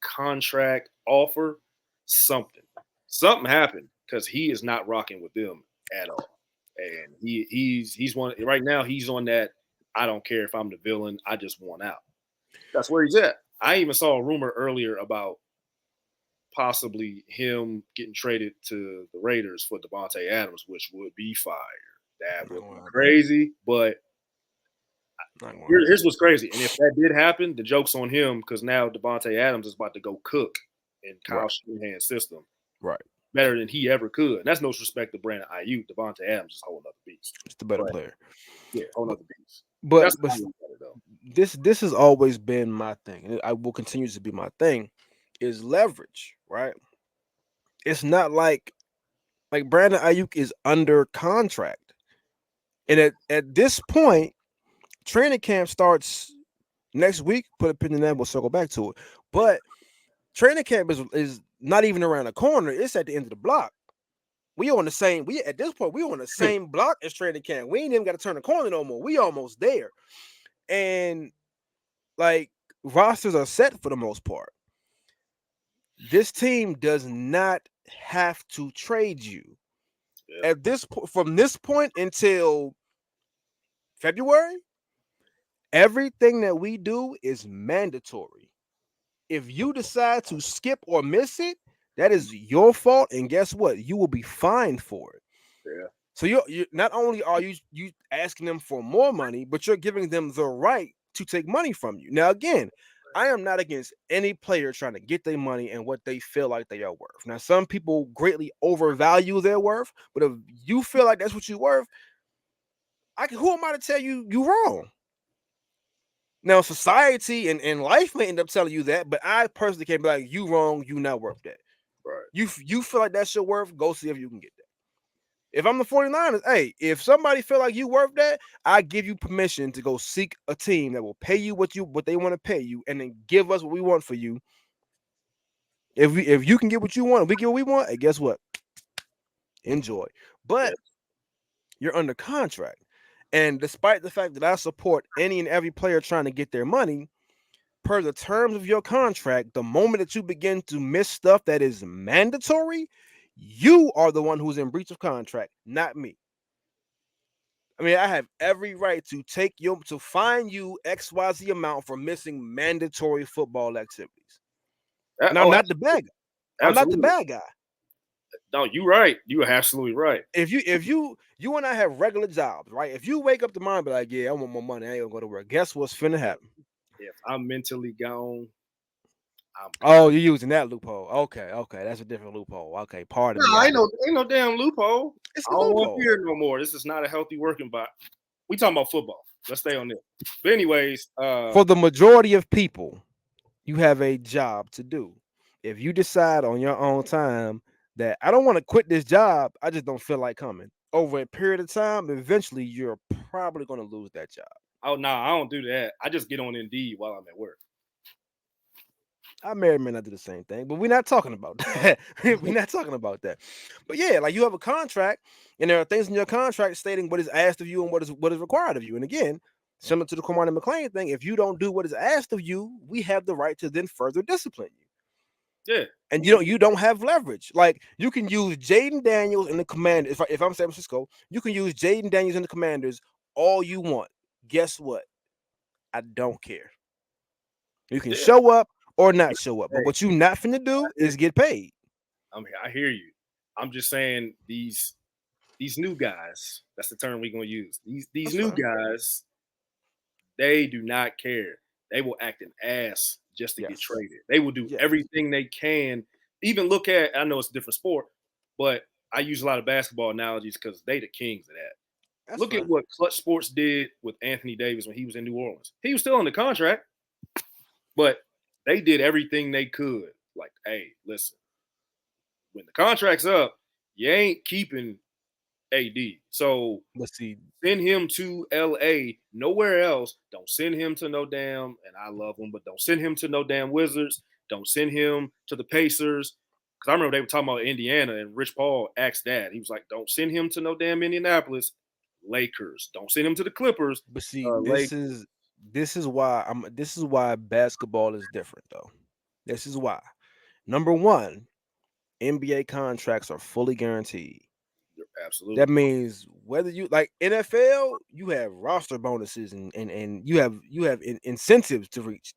contract offer, something. Something happened because he is not rocking with them at all. And he's one right now, he's on that I don't care if I'm the villain, I just want out. That's where he's at. I even saw a rumor earlier about possibly him getting traded to the Raiders for Devontae Adams, which would be fire. That Not would gonna be happen. crazy. But Not gonna happen. here's what's crazy. And if that did happen, the joke's on him because now Devontae Adams is about to go cook in Kyle Right, Shanahan's system right. better than he ever could. And that's no disrespect to Brandon Ayuk. Devontae Adams is a whole other beast. It's the better But player. yeah, whole But other beast. But but that's but how I look at it though. this has always been my thing. And I will continue to be my thing. Is leverage, right? It's not like Brandon Ayuk is under contract, and at this point, training camp starts Next week, put a pin in that. We'll circle back to it. But training camp is not even around the corner. It's at the end of the block. We on the same. We at this point we on the same block as training camp. We ain't even got to turn the corner no more. We almost there, and like rosters are set for the most part. This team does not have to trade you at this from this point until February. Everything that we do is mandatory. If you decide to skip or miss it, that is your fault. And guess what? You will be fined for it. Yeah. So you not only are you asking them for more money, but you're giving them the right to take money from you. Now, again, I am not against any player trying to get their money and what they feel like they are worth. Now, some people greatly overvalue their worth, but if you feel like that's what you're worth, who am I to tell you you wrong? Now, society and life may end up telling you that, but I personally can't be like, you wrong, you not worth that. Right. You feel like that's your worth, go see if you can get that. If I'm the 49ers, hey, if somebody feel like you worth that, I give you permission to go seek a team that will pay you what they want to pay you, and then give us what we want for you. If you can get what you want, we get what we want, hey, guess what? Enjoy. But you're under contract. And despite the fact that I support any and every player trying to get their money, per the terms of your contract, the moment that you begin to miss stuff that is mandatory, you are the one who's in breach of contract, not me. I mean, I have every right to fine you XYZ amount for missing mandatory football activities. And I'm not the bad guy. I'm not the bad guy. No, you're right. You're absolutely right. If you and I have regular jobs, right? If you wake up tomorrow and be like, yeah, I want more money, I ain't gonna go to work. Guess what's finna happen? If I'm mentally gone, Oh, you're using that loophole. Okay, that's a different loophole. Okay, pardon me. Ain't no damn loophole. It's I a don't loophole. want fear no more. This is not a healthy working body. We talking about football. Let's stay on this. But anyways, for the majority of people, you have a job to do. If you decide on your own time that I don't want to quit this job, I just don't feel like coming. Over a period of time, eventually you're probably going to lose that job. Oh no, I don't do that. I just get on Indeed while I'm at work. I may or may not do the same thing, but we're not talking about that. We're not talking about that. But yeah, like you have a contract, and there are things in your contract stating what is asked of you and what is required of you. And again, similar to the Cormani McClain thing, if you don't do what is asked of you, we have the right to then further discipline you. Yeah. And you don't have leverage. Like you can use Jaden Daniels in the Commanders. If I'm San Francisco, you can use Jaden Daniels in the Commanders all you want. Guess what? I don't care. You can show up or not show up. But what you not finna do is get paid. I hear you. I'm just saying these new guys, that's the term we're gonna use. These new guys, they do not care. They will act an ass just to get traded. They will do everything they can. Even look at, I know it's a different sport, but I use a lot of basketball analogies because they the kings of that. Look at what Clutch Sports did with Anthony Davis when he was in New Orleans. He was still on the contract, but they did everything they could. Like, hey, listen, when the contract's up, you ain't keeping AD. So let's see. Send him to LA, nowhere else. Don't send him to no damn, and I love him, but don't send him to no damn Wizards. Don't send him to the Pacers. Because I remember they were talking about Indiana, and Rich Paul asked that. He was like, don't send him to no damn Indianapolis. Lakers. Don't send him to the Clippers. But see, this is why basketball is different, though. This is why. Number one, NBA contracts are fully guaranteed. Absolutely. That means whether you like NFL, you have roster bonuses and you have incentives to reach.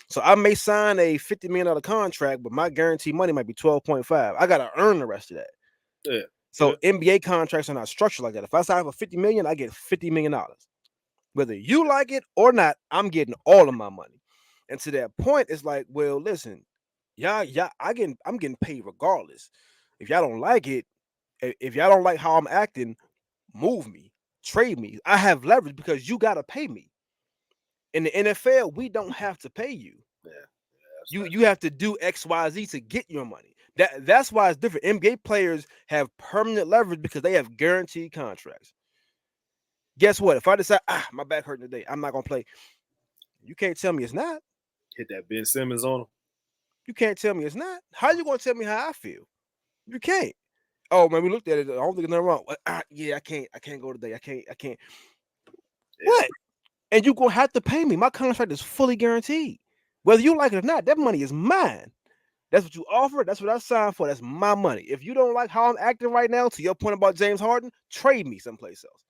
So I may sign a $50 million contract, but my guaranteed money might be 12.5. I gotta earn the rest of that. Yeah. So NBA contracts are not structured like that. If I sign for $50 million, I get $50 million. Whether you like it or not, I'm getting all of my money. And to that point, it's like, well, listen, I'm getting paid regardless. If y'all don't like it, if y'all don't like how I'm acting, move me, trade me. I have leverage because you gotta pay me. In the NFL, we don't have to pay you. You have to do XYZ to get your money. That's why it's different. NBA players have permanent leverage because they have guaranteed contracts. Guess what? If I decide, my back hurting today, I'm not gonna play. You can't tell me it's not. Hit that Ben Simmons on him. You can't tell me it's not. How you gonna tell me how I feel? You can't. Oh man, we looked at it. I don't think there's nothing wrong. Yeah, I can't. I can't go today. I can't. I can't. Yeah. What? And you gonna have to pay me. My contract is fully guaranteed. Whether you like it or not, that money is mine. That's what you offered. That's what I signed for. That's my money. If you don't like how I'm acting right now, to your point about James Harden, trade me someplace else.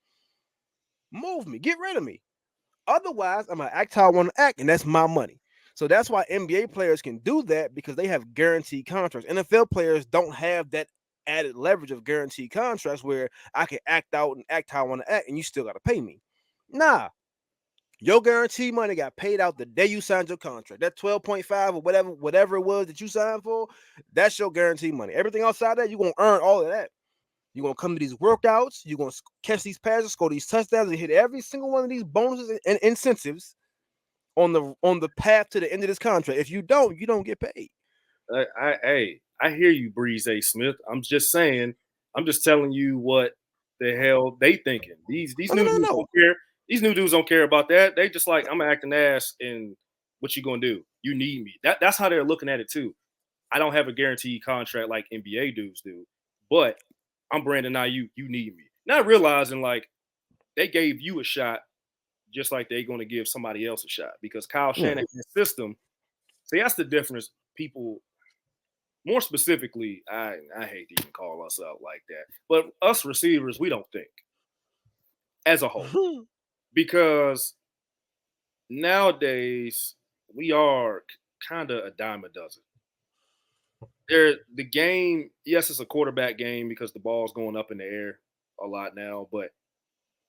Move me. Get rid of me. Otherwise, I'm gonna act how I want to act, and that's my money. So that's why NBA players can do that because they have guaranteed contracts. NFL players don't have that added leverage of guaranteed contracts where I can act out and act how I want to act, and you still gotta pay me. Nah, your guaranteed money got paid out the day you signed your contract. That 12.5 or whatever it was that you signed for, that's your guaranteed money. Everything outside that, you're gonna earn all of that. You're gonna come to these workouts, you're gonna catch these passes, score these touchdowns, and hit every single one of these bonuses and incentives on the path to the end of this contract. If you don't get paid. I hear you, Breeze A. Smith. I'm just saying, I'm just telling you what the hell they thinking. These new dudes No. don't care. These new dudes don't care about that. They just like, I'm acting ass, and what you gonna do? You need me. That's how they're looking at it too. I don't have a guaranteed contract like NBA dudes do, but I'm Brandon Aiyuk. You need me. Not realizing like they gave you a shot, just like they're going to give somebody else a shot because Kyle Shanahan's system. See, that's the difference. People, more specifically, I hate to even call us out like that, but us receivers, we don't think as a whole because nowadays we are kind of a dime a dozen. The game, yes, it's a quarterback game because the ball's going up in the air a lot now, but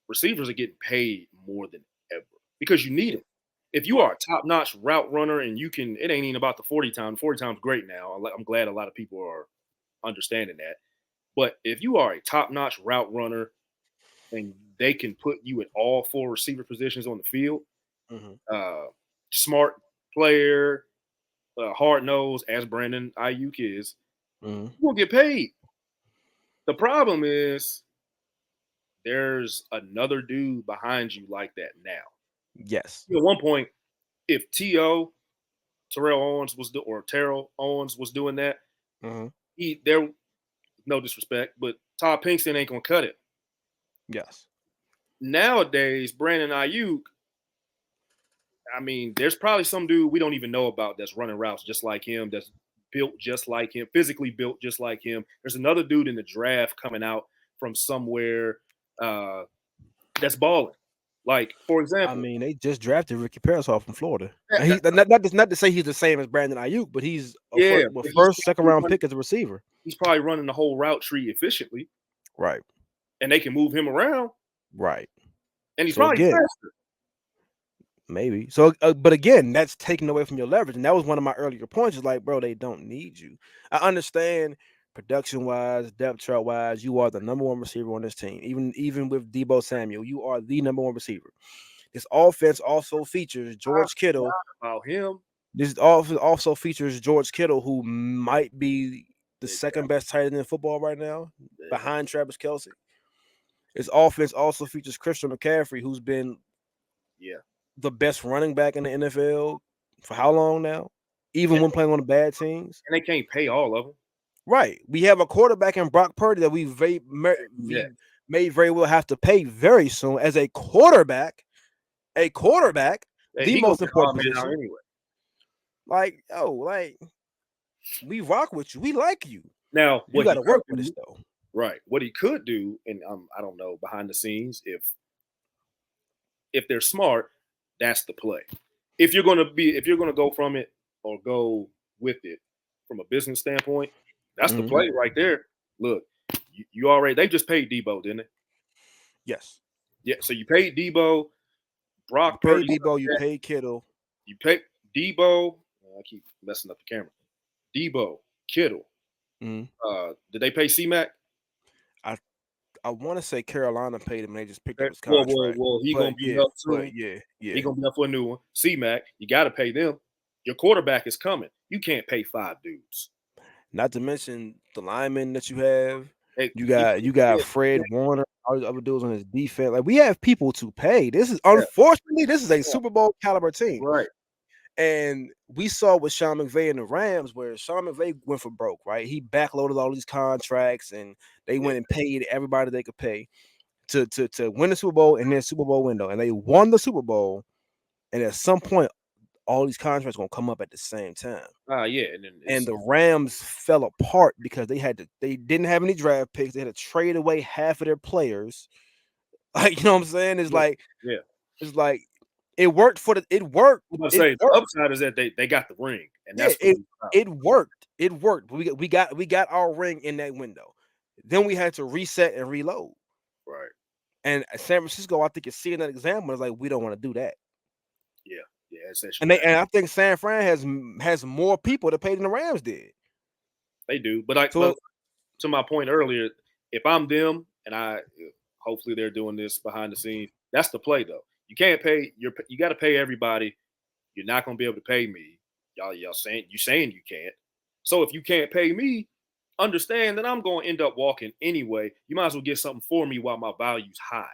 receivers are getting paid more than ever because you need them. If you are a top-notch route runner and you can, it ain't even about the 40 time. 40 time's great now. I'm glad a lot of people are understanding that. But if you are a top-notch route runner and they can put you at all four receiver positions on the field, smart player, hard nose, as Brandon Aiyuk is, you will get paid. The problem is there's another dude behind you like that now. Yes. At one point, if Terrell Owens was doing that, there, no disrespect, but Todd Pinkston ain't gonna cut it. Yes. Nowadays, Brandon Aiyuk, I mean, there's probably some dude we don't even know about that's running routes just like him, that's built just like him, physically built just like him. There's another dude in the draft coming out from somewhere that's balling. Like, for example, I mean, they just drafted Ricky Parasol from Florida. He, not to say he's the same as Brandon Ayuk, but he's a first, second round pick as a receiver. He's probably running the whole route tree efficiently. Right. And they can move him around. Right. And he's probably faster. Maybe. So, but again, that's taken away from your leverage. And that was one of my earlier points. Is like, bro, they don't need you. I understand production-wise, depth chart-wise, you are the number one receiver on this team. Even with Deebo Samuel, you are the number one receiver. This offense also features George Kittle. About him. This offense also features George Kittle, who might be the second best tight end in football right now, behind Travis Kelce. This offense also features Christian McCaffrey, who's been the best running back in the NFL for how long now? Even when playing on the bad teams. And they can't pay all of them. Right. We have a quarterback in Brock Purdy that we may very well have to pay very soon as a quarterback. The most important position. Anyway. Like, we rock with you. We like you. Now, you got to work with us, though. Right. What he could do, and I don't know, behind the scenes, if they're smart, that's the play. If you're gonna go from it or go with it from a business standpoint, that's the play right there. Look, you already, they just paid Deebo, didn't they? Yes. Yeah. So you paid Deebo, Brock Purdy. Deebo, you paid Kittle. You paid Deebo. I keep messing up the camera. Deebo, Kittle. Did they pay C-Mac? I want to say Carolina paid him and they just picked up his contract. Well, he's going to be up soon. Yeah. He's going to be up for a new one. C-Mac, you got to pay them. Your quarterback is coming. You can't pay 5 dudes. Not to mention the linemen that you have. You got Fred Warner. all these other dudes on his defense. Like we have people to pay. This is Yeah, unfortunately this is a yeah, Super Bowl caliber team. right. And we saw with Sean McVay and the Rams, where Sean McVay went for broke, right? He backloaded all these contracts, and they Yeah, went and paid everybody they could pay to win the Super Bowl in their Super Bowl window, and they won the Super Bowl. And at some point, all these contracts gonna come up at the same time. yeah, and then And it's the Rams fell apart because they didn't have any draft picks. They had to trade away half of their players. Like you know what I'm saying? yeah, yeah. It's like it worked for the it worked. I'm gonna It say the worked. upside is that they got the ring, and Yeah, that's what we found. it worked. It worked. We got our ring in that window. Then we had to reset and reload. Right. And San Francisco, I think, is seeing that example. It's like we don't want to do that. Yeah, yeah. It's And actually bad. I think San Fran has more people to pay than the Rams did. They do, So but to my point earlier, if I'm them and hopefully they're doing this behind the scenes. That's the play though. You can't pay you got to pay everybody. You're not gonna be able to pay me. Y'all saying you can't. So if you can't pay me, understand that I'm gonna end up walking anyway. You might as well get something for me while my value's high.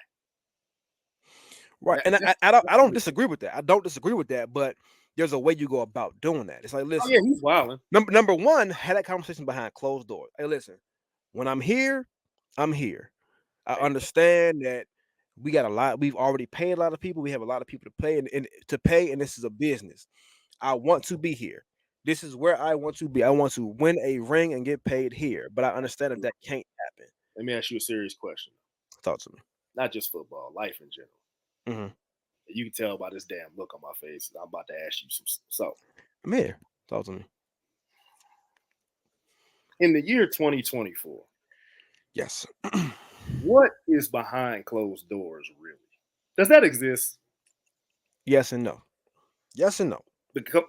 right, That, and that's, I that's don't the- disagree with that. I don't disagree with that, but there's a way you go about doing that. It's like, oh yeah, listen, he's wilding. number one, had that conversation behind closed doors. Hey, listen, when I'm here, I'm here. I understand that we got a lot. We've already paid a lot of people. We have a lot of people to pay, and this is a business. I want to be here. This is where I want to be. I want to win a ring and get paid here. But I understand that can't happen. Let me ask you a serious question. Talk to me. Not just football, life in general. Mm-hmm. You can tell by this damn look on my face. I'm about to ask you some. So, I'm here. Talk to me. in the year 2024, Yes. what is behind closed doors really? Does that exist? Yes and no. Yes and no. The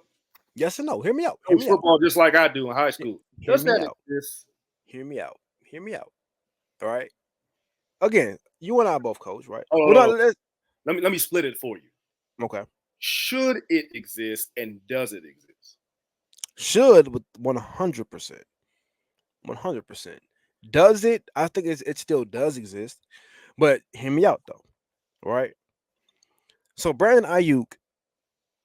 Yes and no. Hear me out. Hear coach me out. football just like I do in high school. Hear Does me that out. exist? Hear me out. Hear me out. All right. Again, you and I both coach, right? Oh, Well, no, let me split it for you. okay. Should it exist and does it exist? Should with 100%. 100%. Does it? I think it still does exist. But hear me out though. Right. So Brandon Aiyuk,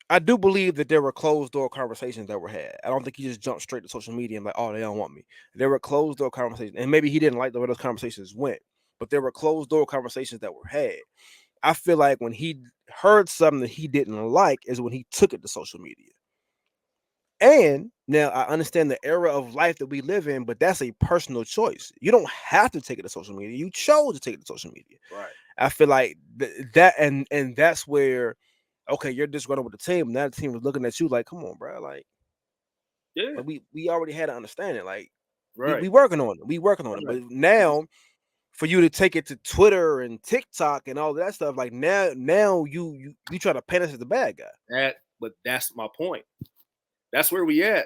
I do believe that there were closed door conversations that were had. I don't think he just jumped straight to social media and like, oh, they don't want me. There were closed door conversations, and maybe he didn't like the way those conversations went, but there were closed door conversations that were had. I feel like when he heard something that he didn't like is when he took it to social media. And now I understand the era of life that we live in, but that's a personal choice. You don't have to take it to social media. You chose to take it to social media. Right. I feel like that, and that's where, okay, you're disgruntled with the team. Now the team was looking at you like, come on, bro. Yeah. We already had to understand it. Like Right. we working on it. We working on it. Right. But now for you to take it to Twitter and TikTok and all that stuff, like now you try to paint us as the bad guy. But that's my point. That's where we at.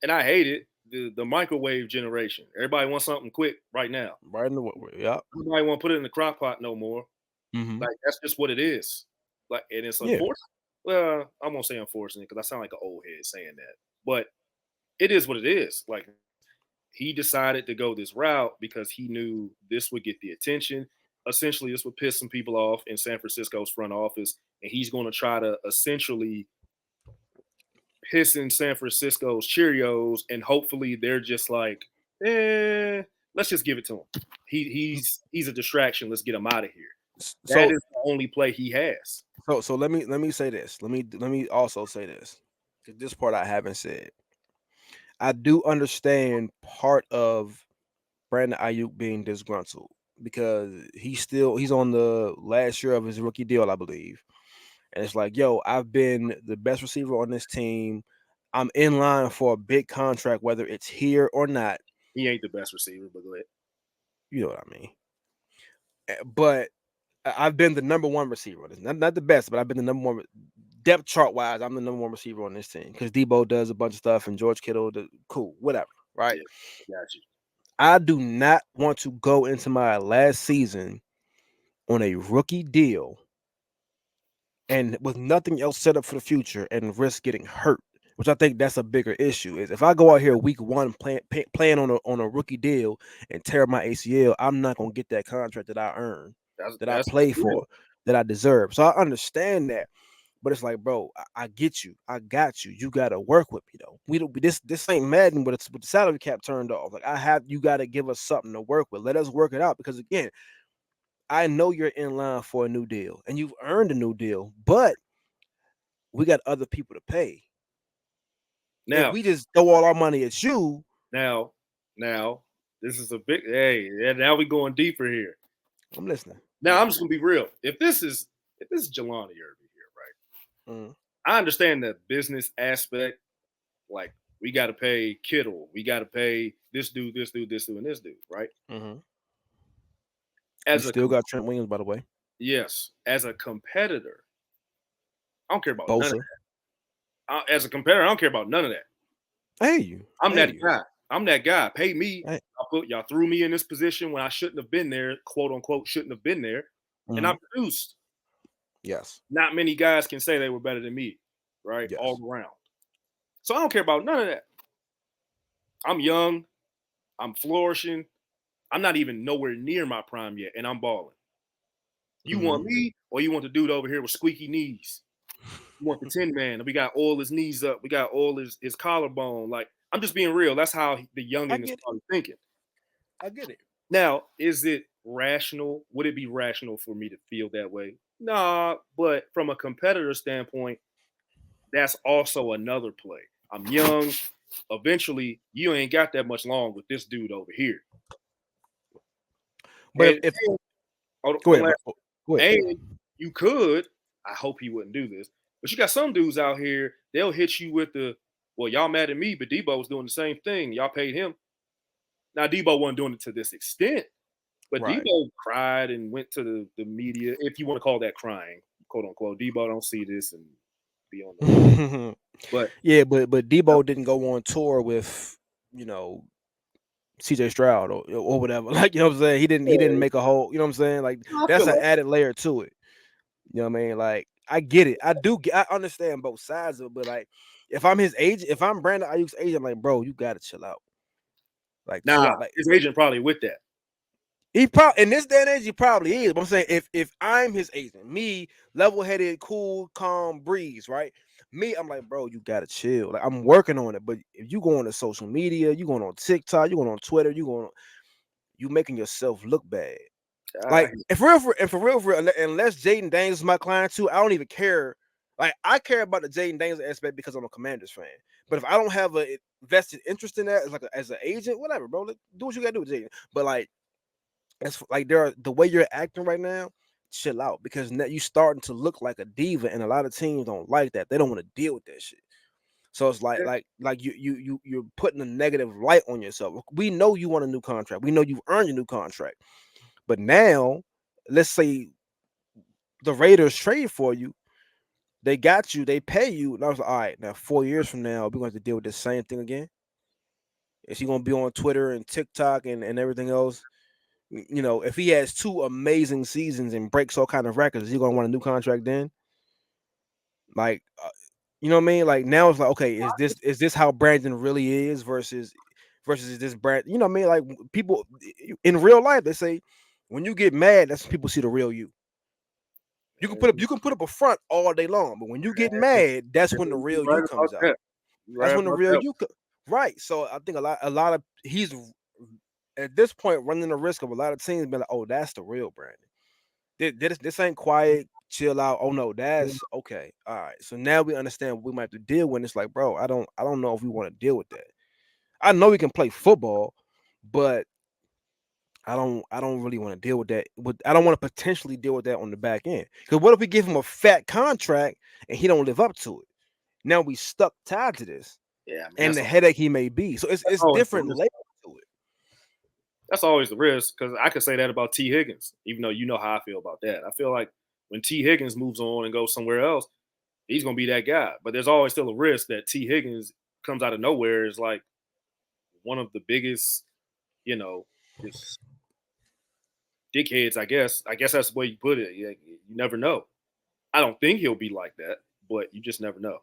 And I hate it. The microwave generation. Everybody wants something quick right now. Right in the yeah. Nobody want to put it in the crock pot no more. Mm-hmm. Like that's just what it is. Like, and it's Yeah. unfortunate. Well, I won't say unfortunate because I sound like an old head saying that. But it is what it is. Like he decided to go this route because he knew this would get the attention. Essentially, this would piss some people off in San Francisco's front office, and he's going to try to essentially piss in San Francisco's Cheerios, and hopefully they're just like, let's just give it to him. He's a distraction. Let's get him out of here. That is the only play he has. So let me say this. Let me also say this. Because this part I haven't said. I do understand part of Brandon Aiyuk being disgruntled because he's on the last year of his rookie deal, I believe. And it's like, yo, I've been the best receiver on this team. I'm in line for a big contract, whether it's here or not. He ain't the best receiver, but go ahead. You know what I mean? But I've been the number one receiver. Not the best, but I've been the number one depth chart wise. I'm the number one receiver on this team because Debo does a bunch of stuff and George Kittle, cool, whatever, right? Yeah, got you. I do not want to go into my last season on a rookie deal and with nothing else set up for the future and risk getting hurt which I think that's a bigger issue. Is if I go out here week one playing on a rookie deal and tear my ACL, I'm not gonna get that contract that I earned, that I That's play real. for, that I deserve. So I understand that. But it's like, bro, I get you. I got you. You gotta work with me though. We don't this ain't Madden, but it's with the salary cap turned off. Like you gotta give us something to work with. Let us work it out. Because again, I know you're in line for a new deal and you've earned a new deal, but we got other people to pay. If Now, we just throw all our money at you, now, now, this is a big. Hey, yeah, now we going deeper here. I'm listening. Now I'm just gonna be real. If this is Jelani Irby here, right? Mm-hmm. I understand the business aspect. Like we got to pay Kittle, we got to pay this dude, this dude, this dude, and this dude, right? Mm-hmm. You As a still got Trent Williams, by the way. yes, as a competitor, I don't care about none of Bosa. that. As a competitor, I don't care about none of that. I hear you. I'm I hear that you. guy. I'm that guy. Pay me. I, Y'all threw me in this position when I shouldn't have been there, quote unquote, shouldn't have been there, and mm-hmm. I produced. Yes. Not many guys can say they were better than me, right? Yes. All around. So I don't care about none of that. I'm young. I'm flourishing. I'm not even nowhere near my prime yet, and I'm balling. You Mm-hmm. want me, or you want the dude over here with squeaky knees? You want the Tin Man? And we got all his knees up. We got all his collarbone. Like I'm just being real. That's how the I youngin is get it. probably thinking. I get it. Now, is it rational? Would it be rational for me to feel that way? Nah, but from a competitor standpoint, that's also another play. I'm young. Eventually, you ain't got that much long with this dude over here. But And, if and hold on, go one ahead, bro. last, Go ahead. and you could. I hope he wouldn't do this, but you got some dudes out here. They'll hit you with the, well, y'all mad at me, but Debo was doing the same thing. Y'all paid him. Now Debo wasn't doing it to this extent, but Right. Debo cried and went to the media, if you want to call that crying, quote unquote. Debo don't see this and be on the. But Yeah, but Debo didn't go on tour with, you know, CJ Stroud or whatever. Like, you know what I'm saying? He didn't make a whole, you know what I'm saying? Like I that's feel an like added layer to it. You know what I mean? Like I get it. I understand both sides of it, but like if I'm his agent, if I'm Brandon Ayuk's agent, I'm like, bro, you gotta chill out. Like chill nah, out. Like his agent probably with that. he probably in this day and age, he probably is. But I'm saying if I'm his agent, me, level headed, cool, calm breeze, right? Me, I'm like, bro, you gotta chill. Like I'm working on it. But if you going to social media, you going on TikTok, you going on Twitter, you making yourself look bad. I, Like, and for real, unless Jaden Daniels is my client too, I don't even care. Like, I care about the Jaden Daniels aspect because I'm a Commanders fan. But if I don't have a vested interest in that, as an agent, whatever, bro, do what you gotta do with Jaden. But like, it's like the way you're acting right now, chill out because now you starting to look like a diva, and a lot of teams don't like that. They don't want to deal with that shit. So it's like you're putting a negative light on yourself. We know you want a new contract. We know you've earned a new contract. But now, let's say the Raiders trade for you, they got you, they pay you. And I was like, all right, now 4 years from now, we're going to have to deal with the same thing again. Is he going to be on Twitter and TikTok and everything else? You know, if he has two amazing seasons and breaks all kind of records, is he going to want a new contract then? Like, you know what I mean? Like now it's like, okay, is this how Brandon really is versus is this Brand? You know what I mean? Like people in real life, they say when you get mad, that's when people see the real you. You can put up a front all day long, but when you get mad, that's when the you real you right about comes out. that. You That's right when the about real that. you right. So I think a lot of he's at this point running the risk of a lot of teams being like, oh, that's the real Brandon. This ain't quiet, chill out. Oh no, that's okay. All right. So now we understand what we might have to deal with. It's like, bro, I don't know if we want to deal with that. I know we can play football, but I don't really want to deal with that. But I don't want to potentially deal with that on the back end. Because what if we give him a fat contract and he don't live up to it? Now we stuck tied to this Yeah, I mean and the headache he may be. So that's it's always the different risk. layers to it. That's always the risk because I could say that about T. Higgins, even though you know how I feel about that. I feel like when T. Higgins moves on and goes somewhere else, he's gonna be that guy. But there's always still a risk that T. Higgins comes out of nowhere is like one of the biggest, you know, just dickheads. I guess. I guess that's the way you put it. You never know. I don't think he'll be like that, but you just never know.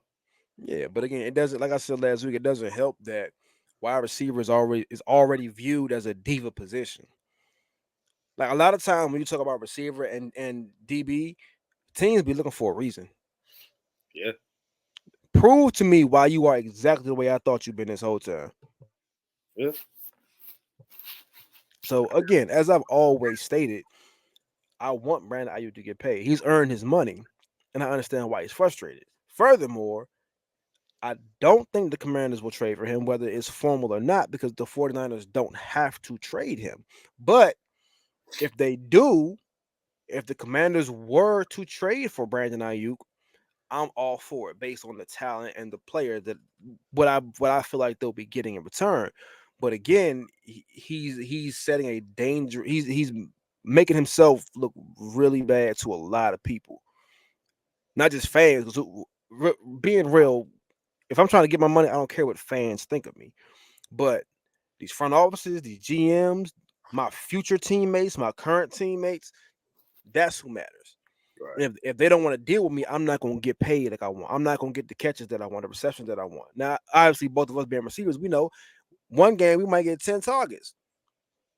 Yeah, but again, it doesn't. Like I said last week, it doesn't help that wide receiver is already viewed as a diva position. Like a lot of time when you talk about receiver and DB, teams be looking for a reason. Yeah, Prove to me why you are exactly the way I thought you've been this whole time. yeah, So again, as I've always stated, I want Brandon Aiyuk to get paid. He's earned his money, and I understand why he's frustrated. Furthermore, I don't think the Commanders will trade for him, whether it's formal or not, because the 49ers don't have to trade him. But if they do, if the Commanders were to trade for Brandon Ayuk, I'm all for it based on the talent and the player that what I feel like they'll be getting in return. But again, he's setting a danger. He's making himself look really bad to a lot of people, not just fans. 'Cause being real, if I'm trying to get my money, I don't care what fans think of me. But these front offices, these GMs, my future teammates, my current teammates, that's who matters. right, If they don't want to deal with me, I'm not going to get paid like I want. I'm not going to get the catches that I want, the receptions that I want. Now, obviously, both of us being receivers, we know one game we might get 10 targets.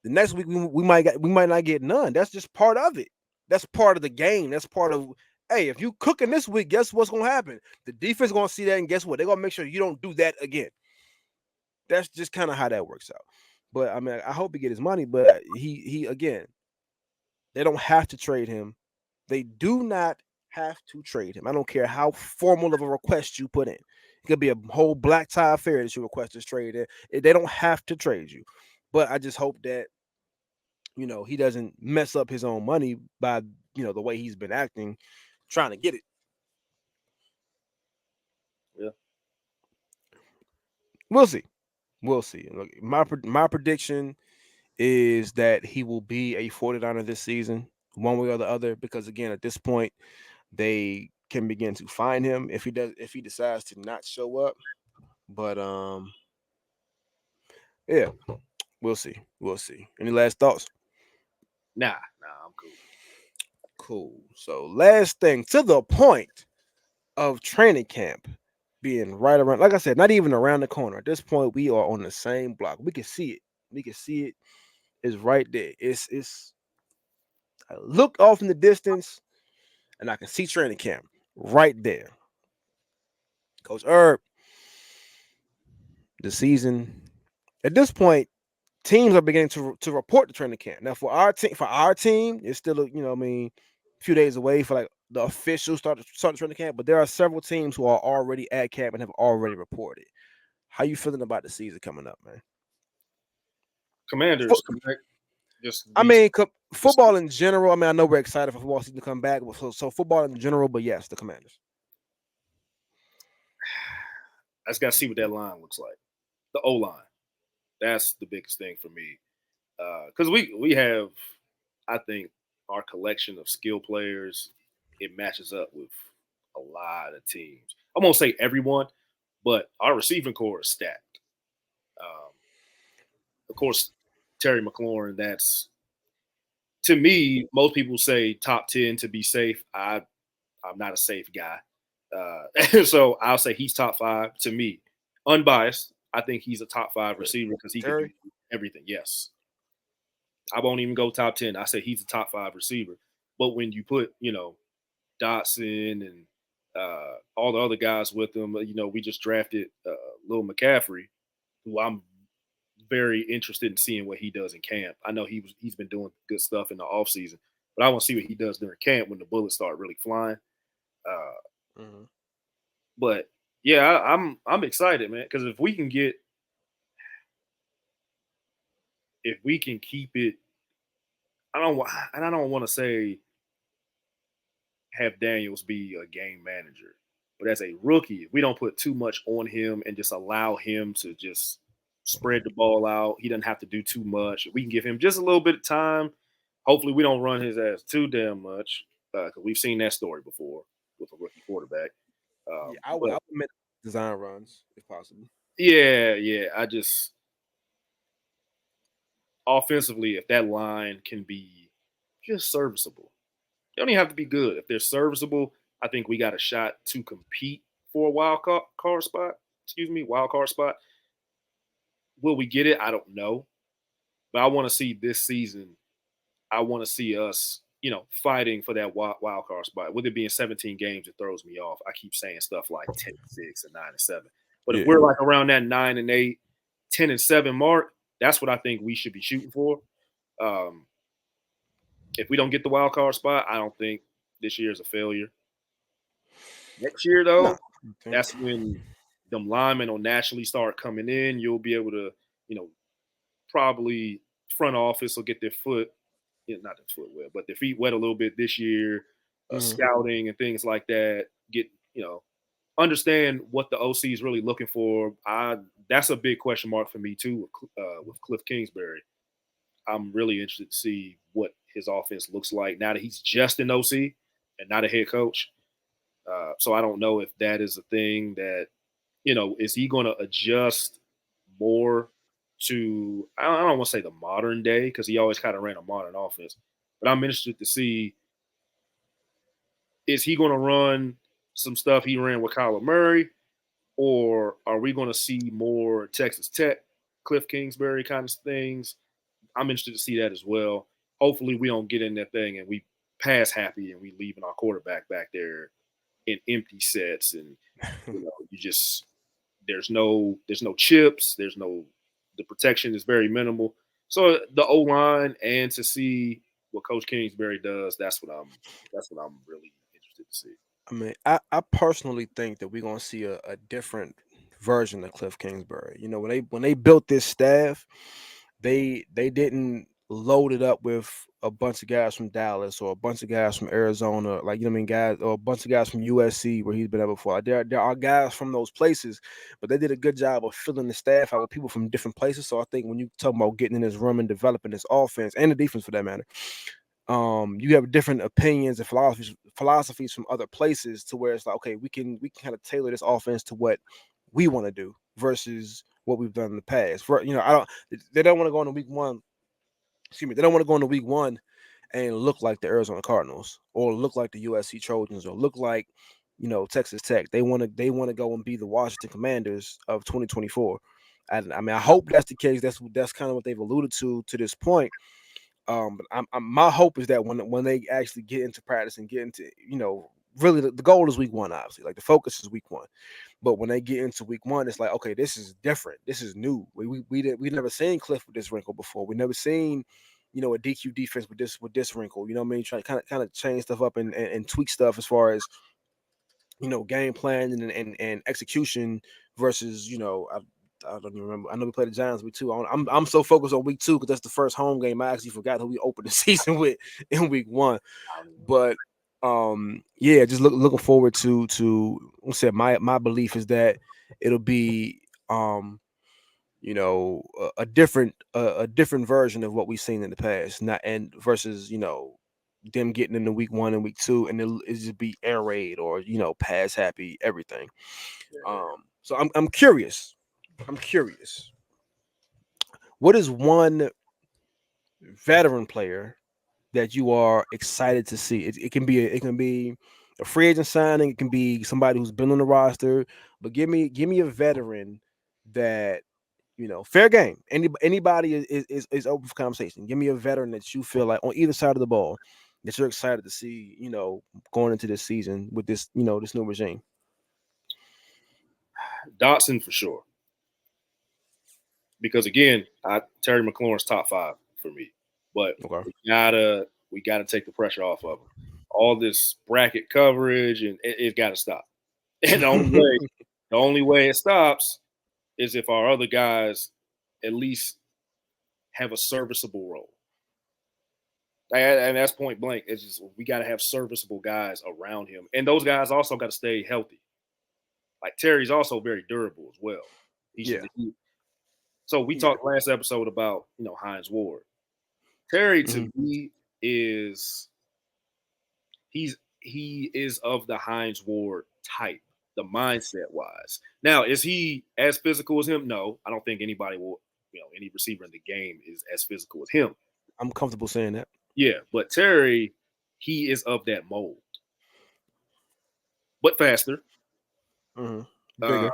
The next week we might not get none. That's just part of it. That's part of the game. That's part of hey, if you cooking this week, guess what's going to happen? The defense going to see that, and guess what? They're going to make sure you don't do that again. That's just kind of how that works out. But I mean, I hope he get his money. But he again, they don't have to trade him. They do not have to trade him. I don't care how formal of a request you put in. It could be a whole black tie affair that you request this trade. They don't have to trade you. But I just hope that he doesn't mess up his own money by the way he's been acting, trying to get it. yeah. We'll see. We'll see. Look, my prediction is that he will be a 49er this season, one way or the other. Because again, at this point, they can begin to find him if he decides to not show up. But yeah, we'll see. We'll see. Any last thoughts? Nah, I'm cool. Cool. So last thing to the point of training camp being right around, like I said, not even around the corner. At this point, we are on the same block. We can see it. We can see it. It's right there. It's. I look off in the distance and I can see training camp right there. Coach Herb, the season at this point, teams are beginning to report the training camp. Now for our team, it's still a few days away for like the official start the training camp. But there are several teams who are already at camp and have already reported. How you feeling about the season coming up, man? Commanders, correct? Just I be mean, football specific. in general. I mean, I know we're excited for football season to come back, but so football in general. But yes, the Commanders. I just got to see what that line looks like. The O line. That's the biggest thing for me. Because we have, I think, our collection of skill players, it matches up with a lot of teams. I won't say everyone, but our receiving core is stacked. Um, of course, Terry McLaurin, that's to me, most people say top 10 to be safe. I'm not a safe guy. So I'll say he's top five to me. Unbiased, I think he's a top five receiver because he could do Terry. everything. Yes. I won't even go top 10. I say he's a top five receiver. But when you put, Dotson and all the other guys with him, we just drafted Lil McCaffrey, who I'm very interested in seeing what he does in camp. I know he's been doing good stuff in the offseason, but I want to see what he does during camp when the bullets start really flying. Uh, Mm-hmm. but yeah, I'm excited, man, because if we can keep it, I don't want to say have Daniels be a game manager, but as a rookie, if we don't put too much on him and just allow him to just spread the ball out, he doesn't have to do too much. We can give him just a little bit of time. Hopefully, we don't run his ass too damn much because we've seen that story before with a rookie quarterback. Yeah, I would But admit design runs if possible. yeah, I just offensively, if that line can be just serviceable, they don't even have to be good. If they're serviceable, I think we got a shot to compete for a card spot. Excuse me, wild card spot. Will we get it? I don't know, but I want to see this season. I want to see us, fighting for that wild card spot. With it being 17 games, it throws me off. I keep saying stuff like 10-6 and 9-7, but if Yeah. we're like around that 9-8, 10-7 mark, that's what I think we should be shooting for. Um, if we don't get the wild card spot, I don't think this year is a failure. Next year, No. though, Okay. that's when them linemen will naturally start coming in. You'll be able to, probably front office will get their foot, not their foot wet, but their feet wet a little bit this year, Mhm. scouting and things like that. Get, understand what the OC is really looking for. That's a big question mark for me too with Cliff Kingsbury. I'm really interested to see what his offense looks like now that he's just an OC and not a head coach. So I don't know if that is a thing that, is he going to adjust more to, I don't want to say the modern day because he always kind of ran a modern offense, but I'm interested to see, is he going to run some stuff he ran with Kyler Murray, or are we going to see more Texas Tech, Cliff Kingsbury kind of things? I'm interested to see that as well. Hopefully we don't get in that thing and we pass happy and we leaving our quarterback back there in empty sets and you just there's no chips, the protection is very minimal. So the O line and to see what Coach Kingsbury does, that's what I'm really interested to see. I mean, I personally think that we're gonna see a different version of Cliff Kingsbury. When they built this staff, they didn't load it up with a bunch of guys from Dallas or a bunch of guys from Arizona, like guys, or a bunch of guys from USC where he's been at before. Like, there are guys from those places, but they did a good job of filling the staff out with people from different places. So I think when you talk about getting in this room and developing this offense and the defense for that matter, you have different opinions and philosophies from other places to where it's like, okay, we can kind of tailor this offense to what we want to do versus what we've done in the past. I don't they don't want to go into week one. Excuse me, they don't want to go into week one and look like the Arizona Cardinals or look like the USC Trojans or look like Texas Tech. They want to go and be the Washington Commanders of 2024. And I mean, I hope that's the case. That's kind of what they've alluded to this point. But my hope is that when they actually get into practice and get into, really the goal is week one, obviously. Like the focus is week one. But when they get into week one, it's like, okay, this is different. This is new. We never seen Cliff with this wrinkle before. We never seen, a DQ defense with this wrinkle. You know what I mean? Try to kind of change stuff up and tweak stuff as far as game plan and execution versus I don't even remember. I know we played the Giants week two. I'm so focused on week two because that's the first home game. I actually forgot who we opened the season with in week one. But yeah, just looking forward to I said my belief is that it'll be a different version of what we've seen in the past, not and versus them getting into week one and week two and it'll just be air raid or pass happy everything. So I'm curious. I'm curious. What is one veteran player that you are excited to see? It can be a free agent signing. It can be somebody who's been on the roster. But give me a veteran that fair game. Anybody is open for conversation. Give me a veteran that you feel like on either side of the ball that you're excited to see. Going into this season with this new regime. Dotson for sure. Because again, Terry McLaurin's top 5 for me. But Okay. we gotta take the pressure off of him. All this bracket coverage and it got to stop. And the only way it stops is if our other guys at least have a serviceable role. And that's point blank. It's just we got to have serviceable guys around him, and those guys also got to stay healthy. Like Terry's also very durable as well. Yeah. So we Yeah. talked last episode about Hines Ward. Terry to Mhm. me is he is of the Hines Ward type, the mindset wise. Now, is he as physical as him? No, I don't think anybody will. Any receiver in the game is as physical as him. I'm comfortable saying that. Yeah, but Terry, he is of that mold, but faster. Uh, Bigger.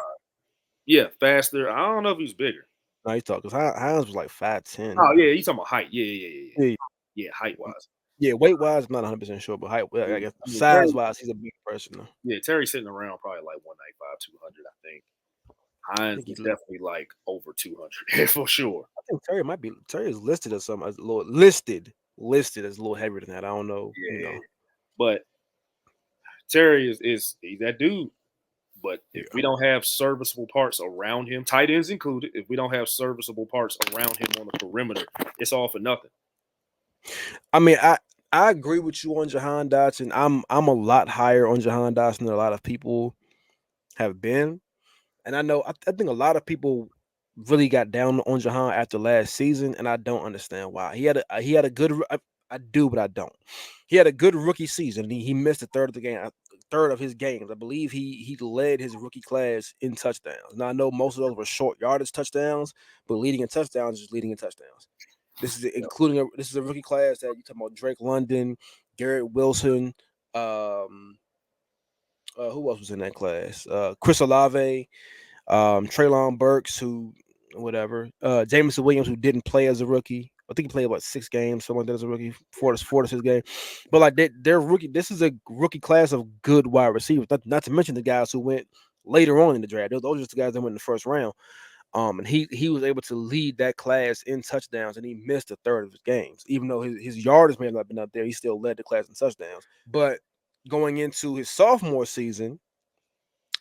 yeah, faster. I don't know if he's bigger. No, you talk because Hines was like 5'10". Oh yeah, he's talking about height. Yeah. Yeah, Yeah, height wise. yeah. Weight wise, I'm not 100% sure, but height, well, I Yeah. guess I mean, size wise, he's a big person. Though. Terry's sitting around probably like 195, 200. I think I Hines think is he's. definitely like over 200 for sure. I think Terry is listed as some as a little listed as a little heavier than that. I don't know. Yeah. But Terry is he's that dude. But if Yeah. we don't have serviceable parts around him, tight ends included, if we don't have serviceable parts around him on the perimeter, it's all for nothing. I mean, I agree with you on Jahan Dotson. I'm a lot higher on Jahan Dotson than a lot of people have been, and I know I think a lot of people really got down on Jahan after last season, and I don't understand why. He had a good. I do, but I don't. He had a good rookie season. He missed a third of the game, third of his games. I believe he led his rookie class in touchdowns. Now I know most of those were short yardage touchdowns, but leading in touchdowns is leading in touchdowns. This is including this is a rookie class that you talking about Drake London, Garrett Wilson, who else was in that class? Chris Olave, Traylon Burks, who whatever, Jameson Williams, who didn't play as a rookie. I think he played about 6 games, something like that as a rookie, four to 6 games. But like they're rookie. This is a rookie class of good wide receivers. Not to mention the guys who went later on in the draft. Those are just the guys that went in the first round. And he was able to lead that class in touchdowns, and he missed a third of his games. Even though his yardage may have not been up there, he still led the class in touchdowns. But going into his sophomore season,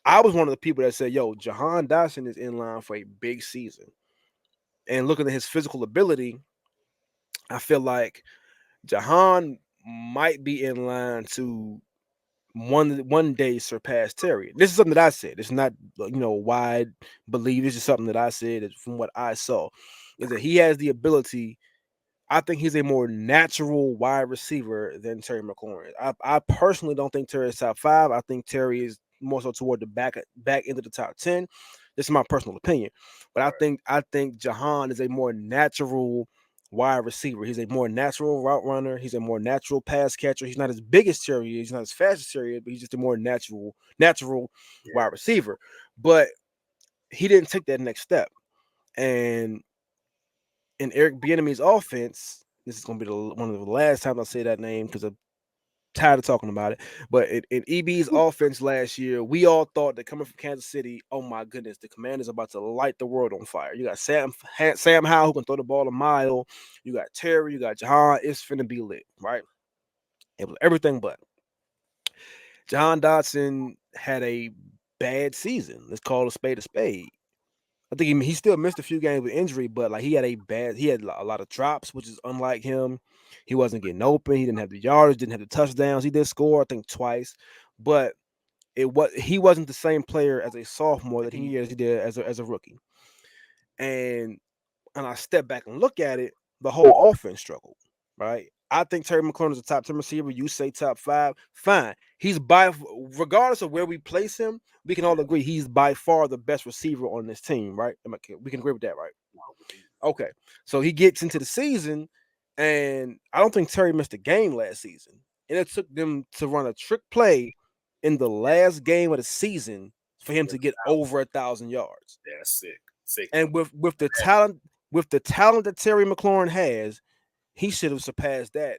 I was one of the people that said, "Yo, Jahan Dotson is in line for a big season." And looking at his physical ability, I feel like Jahan might be in line to one day surpass Terry. This is something that I said. It's not wide belief. This is something that I said from what I saw. Is that he has the ability. I think he's a more natural wide receiver than Terry McLaurin. I personally don't think Terry is top 5. I think Terry is more so toward the back end of the top 10. This is my personal opinion, but I think Jahan is a more natural wide receiver. He's a more natural route runner. He's a more natural pass catcher. He's not as big as Terry is. He's not as fast as Terry is, but he's just a more natural wide receiver. But he didn't take that next step, and in Eric Bieniemy's offense, this is going to be one of the last times I say that name because I'm tired of talking about it. But in EB's offense last year, we all thought that coming from Kansas City, oh my goodness, the Commanders are about to light the world on fire. You got Sam Howell who can throw the ball a mile. You got Terry. You got Jahan. It's finna be lit, right? It was everything but. Jahan Dotson had a bad season. Let's call a spade a spade. I think he still missed a few games with injury, but like he had a lot of drops, which is unlike him. He wasn't getting open. He didn't have the yardage, didn't have the touchdowns. He did score, I think, twice, but he wasn't the same player as a sophomore that he did as a rookie. And I step back and look at it, the whole offense struggled, right? I think Terry McLaurin is a top 10 receiver. You say top 5, fine. He's regardless of where we place him, we can all agree he's by far the best receiver on this team, right? We can agree with that, right? Okay. So he gets into the season, and I don't think Terry missed a game last season. And it took them to run a trick play in the last game of the season for him to get over 1,000 yards. That's sick. Sick. And with the talent that Terry McLaurin has, he should have surpassed that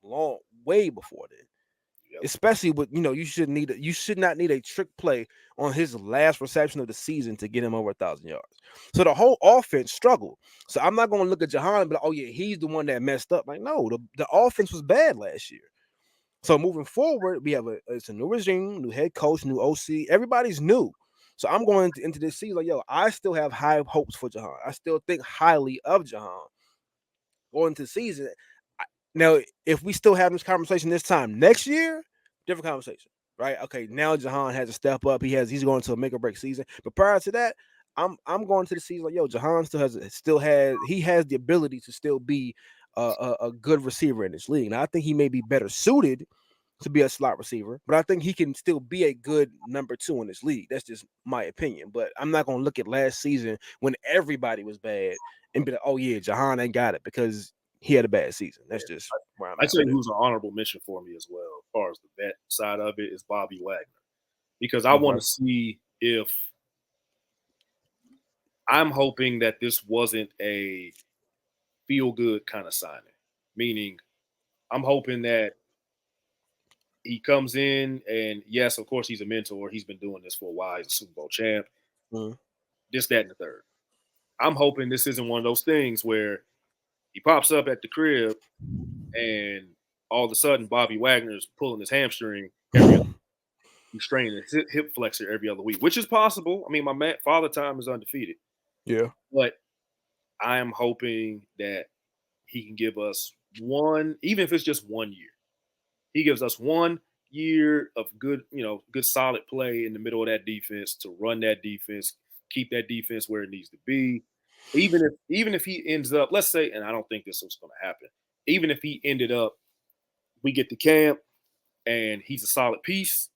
way before then. Yep. Especially with you should not need a trick play on his last reception of the season to get him over 1,000 yards. So the whole offense struggled. So I'm not going to look at Jahan and be like, oh yeah, he's the one that messed up. Like no, the offense was bad last year. So moving forward, we have it's a new regime, new head coach, new OC. Everybody's new. So I'm going into this season like, yo, I still have high hopes for Jahan. I still think highly of Jahan going into the season. Now, if we still have this conversation this time next year, different conversation, right? Okay, now Jahan has to step up. He's going to a make or break season. But prior to that, I'm going to the season like, yo, Jahan he has the ability to still be a good receiver in this league. Now, I think he may be better suited to be a slot receiver, but I think he can still be a good number 2 in this league. That's just my opinion. But I'm not going to look at last season when everybody was bad and be like, oh yeah, Jahan ain't got it because he had a bad season. That's just where I'm I at tell with you it. who's an honorable mention for me as well, as far as the vet side of it, is Bobby Wagner. Because I want Okay. to see if I'm hoping that this wasn't a feel good kind of signing, meaning I'm hoping that he comes in and yes, of course, he's a mentor. He's been doing this for a while. He's a Super Bowl champ. Mhm. This, that, and the third. I'm hoping this isn't one of those things where he pops up at the crib and all of a sudden Bobby Wagner's pulling his hamstring every other. He's straining his hip flexor every other week, which is possible. I mean, father time is undefeated, Yeah. but I am hoping that he can give us one, even if it's just 1 year. He gives us 1 year of good, good solid play in the middle of that defense to run that defense, keep that defense where it needs to be. Even if he ends up, let's say, and I don't think this was going to happen, even if he ended up, we get to camp and he's a solid piece,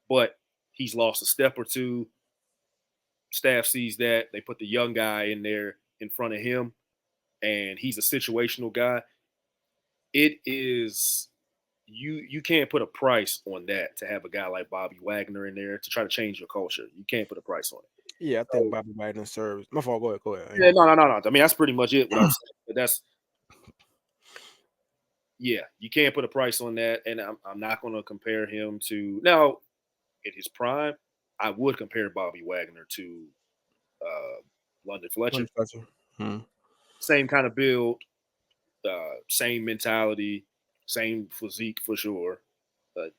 but he's lost a step or two. Staff sees that. They put the young guy in there in front of him, and he's a situational guy. It is you can't put a price on that to have a guy like Bobby Wagner in there to try to change your culture. You can't put a price on it. Yeah, I think So, Bobby Wagner serves. My fault. Go ahead. Go ahead. I ain't yeah, gonna no, no, no, no. I mean, that's pretty much it. What I'm saying. But yeah, you can't put a price on that, and I'm not going to compare him to now in his prime. I would compare Bobby Wagner to London Fletcher. London Fletcher. Hmm. Same kind of build, same mentality, same physique for sure. But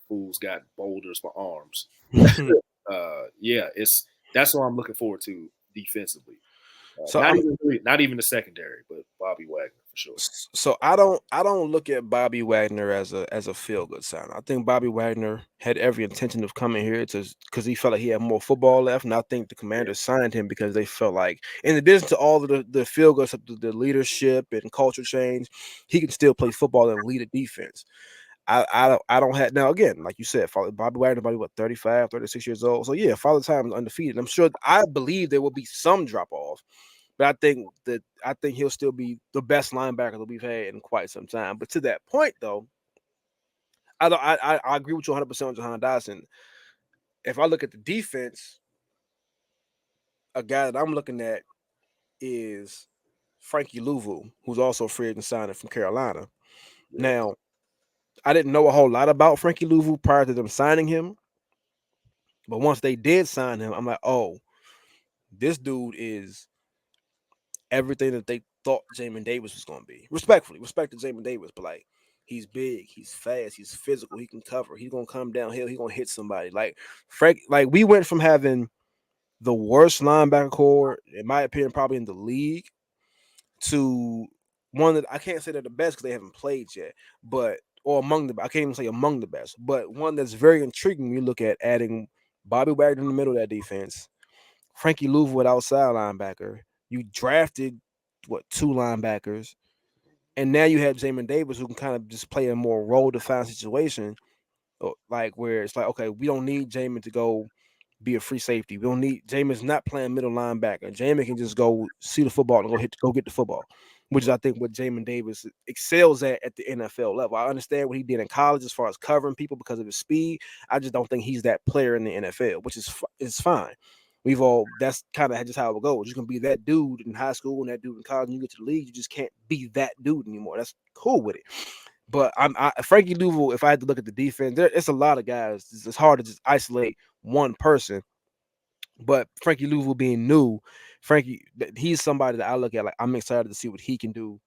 fool's got boulders for arms. Yeah, that's what I'm looking forward to defensively. So I'm Not even the secondary, but Bobby Wagner for sure. so I don't look at Bobby Wagner as a feel good sign. I think Bobby Wagner had every intention of coming here to because he felt like he had more football left, and I think the Yeah, Commanders signed him because they felt like, in addition to all of the feel good stuff, the leadership and culture change, he can still play football and lead a defense. I don't have now again, like you said, Bobby Wagner, probably what 35, 36 years old. So yeah, Father Time is undefeated. I'm sure I believe there will be some drop off, but I think he'll still be the best linebacker that we've had in quite some time. But to that point though, I don't I agree with you 100% on Jahan Dodson. If I look at the defense, a guy that I'm looking at is Frankie Louvu, who's also a free agent signing from Carolina. yeah. Now, I didn't know a whole lot about Frankie Louvu prior to them signing him. But once they did sign him, I'm like, oh, this dude is everything that they thought Jamin Davis was going to be. Respectfully, respect to Jamin Davis, but like, he's big, he's fast, he's physical, he can cover, he's gonna come downhill, he's gonna hit somebody. Like Frank, like we went from having the worst linebacker core, in my opinion, probably in the league, to one that I can't say they're the best because they haven't played yet, but or among the I can't even say among the best, but one that's very intriguing. You look at adding Bobby Wagner in the middle of that defense, Frankie Louvu at outside linebacker. You drafted what 2 linebackers, and now you have Jamin Davis who can kind of just play a more role defined situation, like where it's like, okay, we don't need Jamin to go be a free safety. We don't need Jamin's not playing middle linebacker. Jamin can just go see the football and go get the football, which is I think what Jamin Davis excels at the NFL level. I understand what he did in college as far as covering people because of his speed. I just don't think he's that player in the NFL, which is fine. We've all that's kind of just how it goes. You can be that dude in high school and that dude in college, and you get to the league, you just can't be that dude anymore. That's cool with it. But Frankie Louvu. If I had to look at the defense, it's a lot of guys. It's hard to just isolate one person. But Frankie Louvu being new, he's somebody that I look at like I'm excited to see what he can do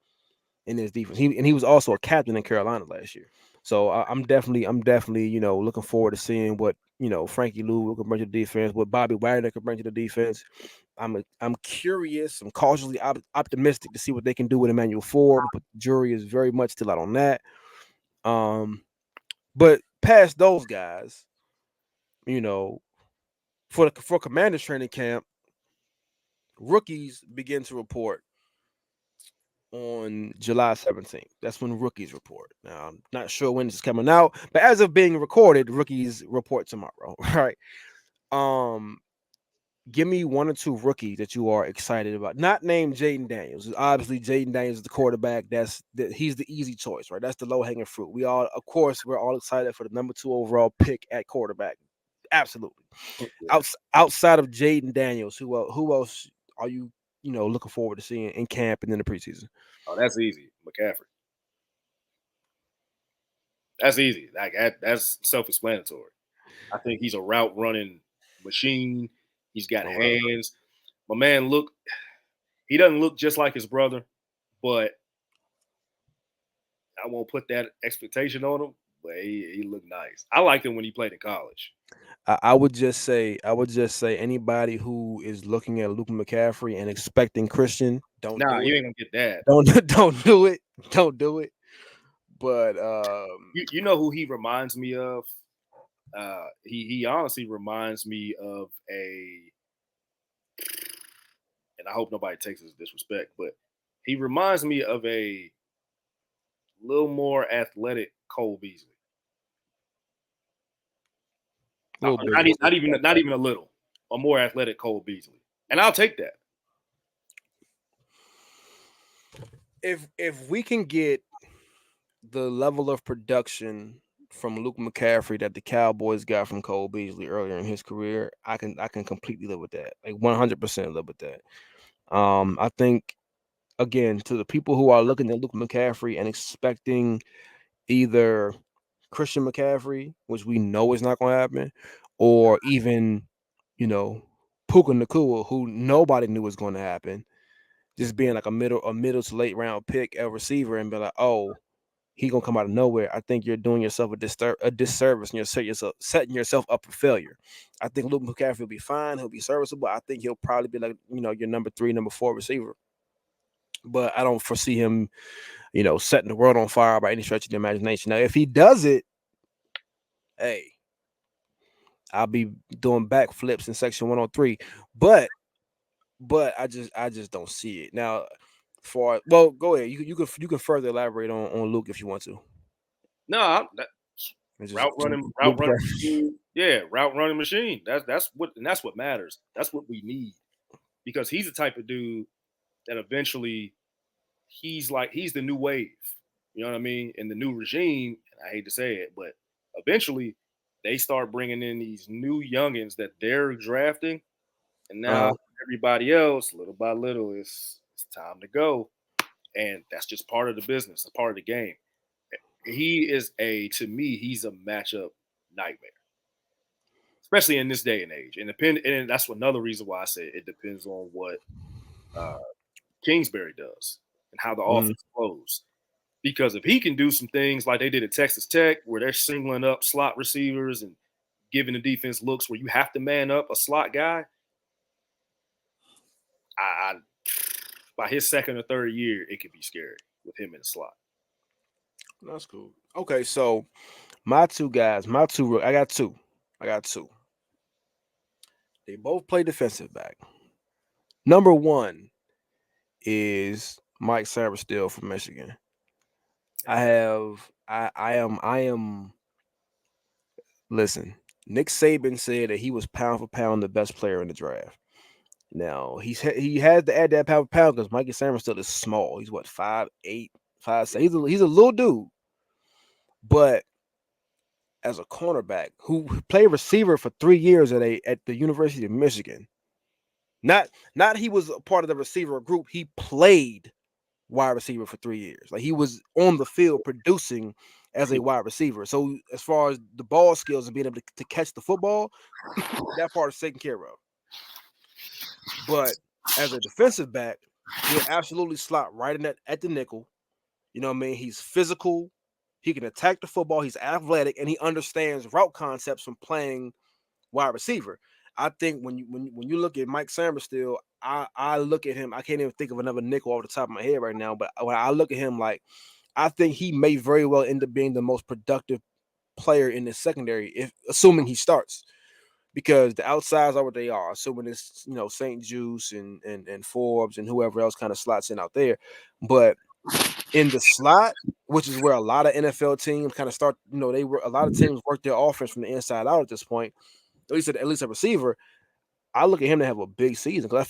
in his defense. He was also a captain in Carolina last year. So I'm definitely looking forward to seeing what Frankie Louvu can bring to the defense, what Bobby Wagner can bring to the defense. I'm curious. I'm cautiously optimistic to see what they can do with Emmanuel Ford, but the jury is very much still out on that. Um, but past those guys, you know, for Commanders training camp, rookies begin to report on July 17th. That's when rookies report. Now, I'm not sure when this is coming out, but as of being recorded, rookies report tomorrow. Right. Um, Give me 1 or 2 rookies that you are excited about. Not named Jaden Daniels. Obviously, Jaden Daniels is the quarterback. He's the easy choice, right? That's the low hanging fruit. We're all excited for the number 2 overall pick at quarterback. Absolutely. Yeah. Outside of Jaden Daniels, who else are you looking forward to seeing in camp and in the preseason? Oh, that's easy. McCaffrey. That's easy. Like that's self-explanatory. I think he's a route running machine. He's got All right. hands. My man he doesn't look just like his brother, but I won't put that expectation on him. But he looked nice. I liked him when he played in college. I would just say anybody who is looking at Luke McCaffrey and expecting Christian, don't Nah, do you it. ain't gonna get that. Don't do it. Don't do it. But You know who he reminds me of? He honestly reminds me of and I hope nobody takes this as disrespect, but he reminds me of a little more athletic Cole Beasley. a little bit. Not even a little, a more athletic Cole Beasley, and I'll take that. If we can get the level of production from Luke McCaffrey that the Cowboys got from Cole Beasley earlier in his career, I can completely live with that. Like 100% live with that. I think again to the people who are looking at Luke McCaffrey and expecting either Christian McCaffrey, which we know is not going to happen, or even you know Puka Nakua, who nobody knew was going to happen, just being like a middle to late round pick, a receiver, and be like, oh, he gonna come out of nowhere. I think you're doing yourself a disservice, and you're setting yourself up for failure. I think Luke McCaffrey will be fine. He'll be serviceable. I think he'll probably be like your number 3, number 4 receiver. But I don't foresee him, setting the world on fire by any stretch of the imagination. Now, if he does it, hey, I'll be doing backflips in section 103. But I just don't see it now. Well, go ahead. You can further elaborate on Luke if you want to. No, It's just route Luke running McCaffrey. machine. Yeah, route running machine. That's what matters. That's what we need because he's the type of dude that eventually he's the new wave. You know what I mean? In the new regime, I hate to say it, but eventually they start bringing in these new youngins that they're drafting, and now Uh, everybody else, little by little, it's time to go, and that's just part of the business, a part of the game. To me, he's a matchup nightmare, especially in this day and age. And that's another reason why I say it depends on what uh, Kingsbury does and how the mm, offense flows. Because if he can do some things like they did at Texas Tech, where they're singling up slot receivers and giving the defense looks where you have to man up a slot guy, I by his second or third year, it could be scary with him in the slot. that's cool. Okay, so my two guys, I got two. I got two. They both play defensive back. Number one is Mike Saberstill from Michigan. I am. Listen, Nick Saban said that he was pound for pound the best player in the draft. Now he has to add that pound for pound because Mikey Saberstill is small. He's what 5'8", 5'7". He's a little dude, but as a cornerback who played receiver for 3 years at the University of Michigan. Not he was a part of the receiver group. He played wide receiver for 3 years. Like he was on the field producing as a wide receiver. So as far as the ball skills and being able to catch the football, that part is taken care of. But as a defensive back, he'll absolutely slot right in that at the nickel. You know what I mean? He's physical. He can attack the football. He's athletic, and he understands route concepts from playing wide receiver. I think when you look at Mike Saberstill, I look at him. I can't even think of another nickel off the top of my head right now. But when I look at him, like I think he may very well end up being the most productive player in the secondary, if assuming he starts, because the outsides are what they are. Assuming it's St. Juice and Forbes and whoever else kind of slots in out there, but in the slot, which is where a lot of NFL teams kind of start. They were a lot of teams work their offense from the inside out at this point. At least a receiver. I look at him to have a big season because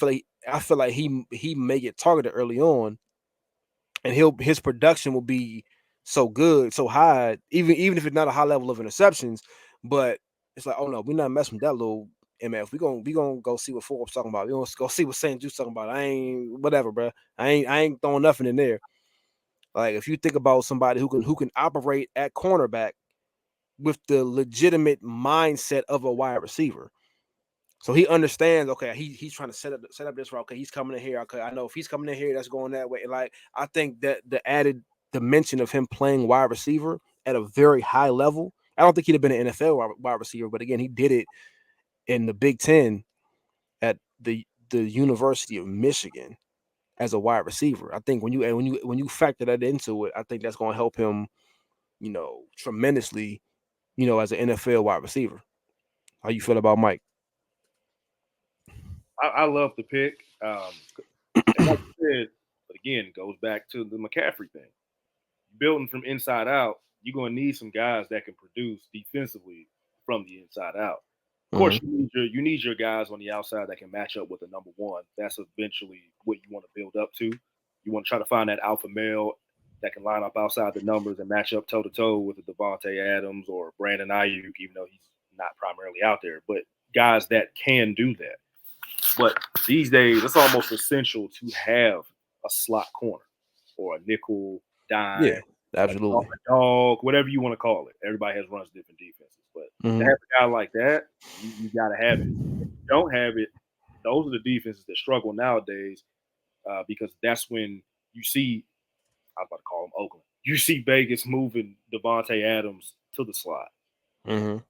I feel like he may get targeted early on, and his production will be so good, so high, even if it's not a high level of interceptions, but it's like, oh no, we're not messing with that little MF. We gonna go see what Forbes talking about. We gonna go see what St. Jude's talking about. I ain't whatever, bro. I ain't throwing nothing in there. Like if you think about somebody who can operate at cornerback with the legitimate mindset of a wide receiver. So he understands, okay, he's trying to set up this route. Okay, he's coming in here. Okay, I know if he's coming in here, that's going that way. And like I think that the added dimension of him playing wide receiver at a very high level, I don't think he'd have been an NFL wide receiver, but again, he did it in the Big Ten at the University of Michigan as a wide receiver. I think when you factor that into it, I think that's going to help him, tremendously, as an NFL wide receiver. How you feel about Mike? I love the pick. And like you said, but again, it goes back to the McCaffrey thing. Building from inside out, you're going to need some guys that can produce defensively from the inside out. Of course, Mhm. you need your guys on the outside that can match up with the number one. That's eventually what you want to build up to. You want to try to find that alpha male that can line up outside the numbers and match up toe to toe with a Devontae Adams or Brandon Aiyuk, even though he's not primarily out there. But guys that can do that. But these days, it's almost essential to have a slot corner or a nickel, dime, Yeah, absolutely. a dog, whatever you want to call it. Everybody has runs different defenses, but to Mhm. have a guy like that, you got to have it. If you don't have it, those are the defenses that struggle nowadays because that's when you see, I was about to call them Oakland. You see Vegas moving Devontae Adams to the slot, Mhm.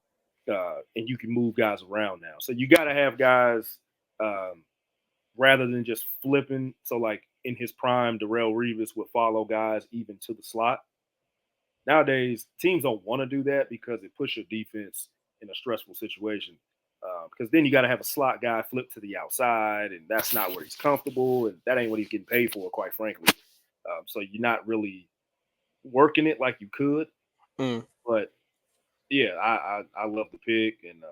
and you can move guys around now. So you got to have guys um, rather than just flipping. So like in his prime, Darrell Revis would follow guys even to the slot. Nowadays, teams don't want to do that because it puts your defense in a stressful situation. Because then you got to have a slot guy flip to the outside, and that's not where he's comfortable, and that ain't what he's getting paid for, quite frankly. So you're not really working it like you could. Mm. But yeah, I love the pick, and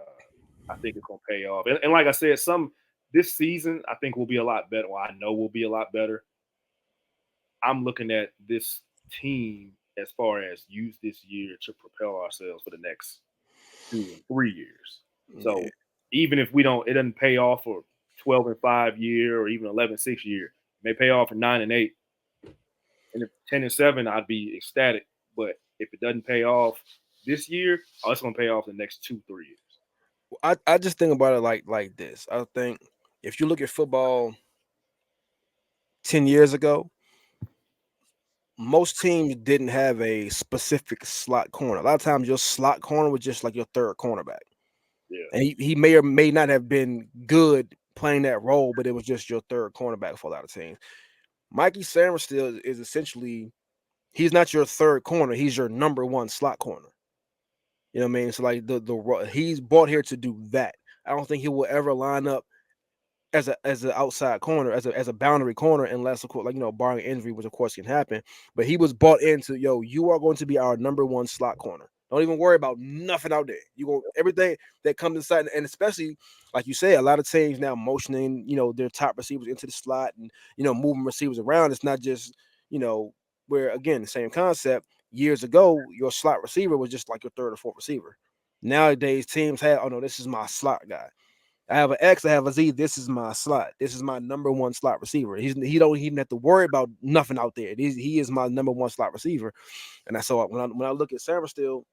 I think it's gonna pay off. And like I said, some this season I think will be a lot better. Well, I know will be a lot better. I'm looking at this team as far as use this year to propel ourselves for the next 2 and 3 years. Yeah. So even if it doesn't pay off for 12-5 year or even 11-6 year, it may pay off for 9-8. And if 10-7, I'd be ecstatic. But if it doesn't pay off this year, it's gonna pay off the next 2-3 years. I just think about it like this. I think if you look at football 10 years ago, most teams didn't have a specific slot corner. A lot of times your slot corner was just like your third cornerback. Yeah, And he may or may not have been good playing that role, but it was just your third cornerback for a lot of teams. Mikey Sanders still is essentially he's not your third corner, he's your number one slot corner. You know what I mean? So like he's brought here to do that. I don't think he will ever line up as an outside corner, as a boundary corner, unless of course, like barring injury, which of course can happen. But he was bought into you are going to be our number one slot corner. Don't even worry about nothing out there. You go everything that comes inside, and especially like you say, a lot of teams now motioning, their top receivers into the slot and moving receivers around. It's not just you know where again the same concept. Years ago, your slot receiver was just like your third or fourth receiver. Nowadays, teams have oh no, this is my slot guy. I have an X, I have a Z. This is my slot. This is my number one slot receiver. He don't even have to worry about nothing out there. He is my number one slot receiver. And I saw when I look at Sarah still,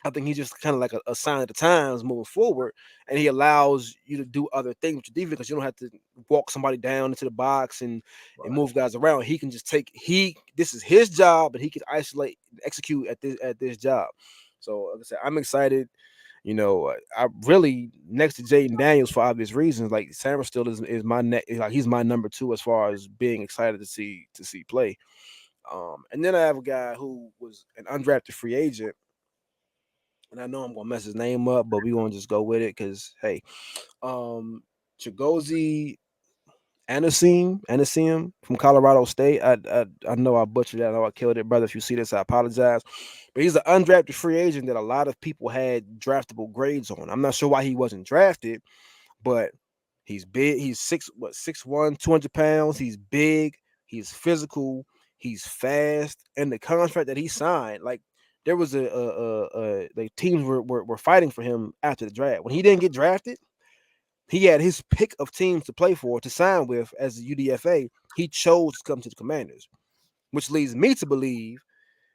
I think he's just kind of like a sign of the times moving forward, and he allows you to do other things with your defense because you don't have to walk somebody down into the box and right. move guys around. He can just this is his job, and he can isolate and execute at this job. So like I said, I'm excited. I really next to Jaden Daniels for obvious reasons. Like Sam still is my like he's my number two as far as being excited to see play. And then I have a guy who was an undrafted free agent, and I know I'm gonna mess his name up, but we gonna just go with it because hey, um, Chigozie Anasim from Colorado State. I know I butchered that. I know I killed it, brother. If you see this, I apologize. But he's an undrafted free agent that a lot of people had draftable grades on. I'm not sure why he wasn't drafted, but he's big. He's 6'1", 200 pounds. He's big. He's physical. He's fast. And the contract that he signed, like there was like teams were fighting for him after the draft. When he didn't get drafted, he had his pick of teams to play for, to sign with as a UDFA. He chose to come to the Commanders, which leads me to believe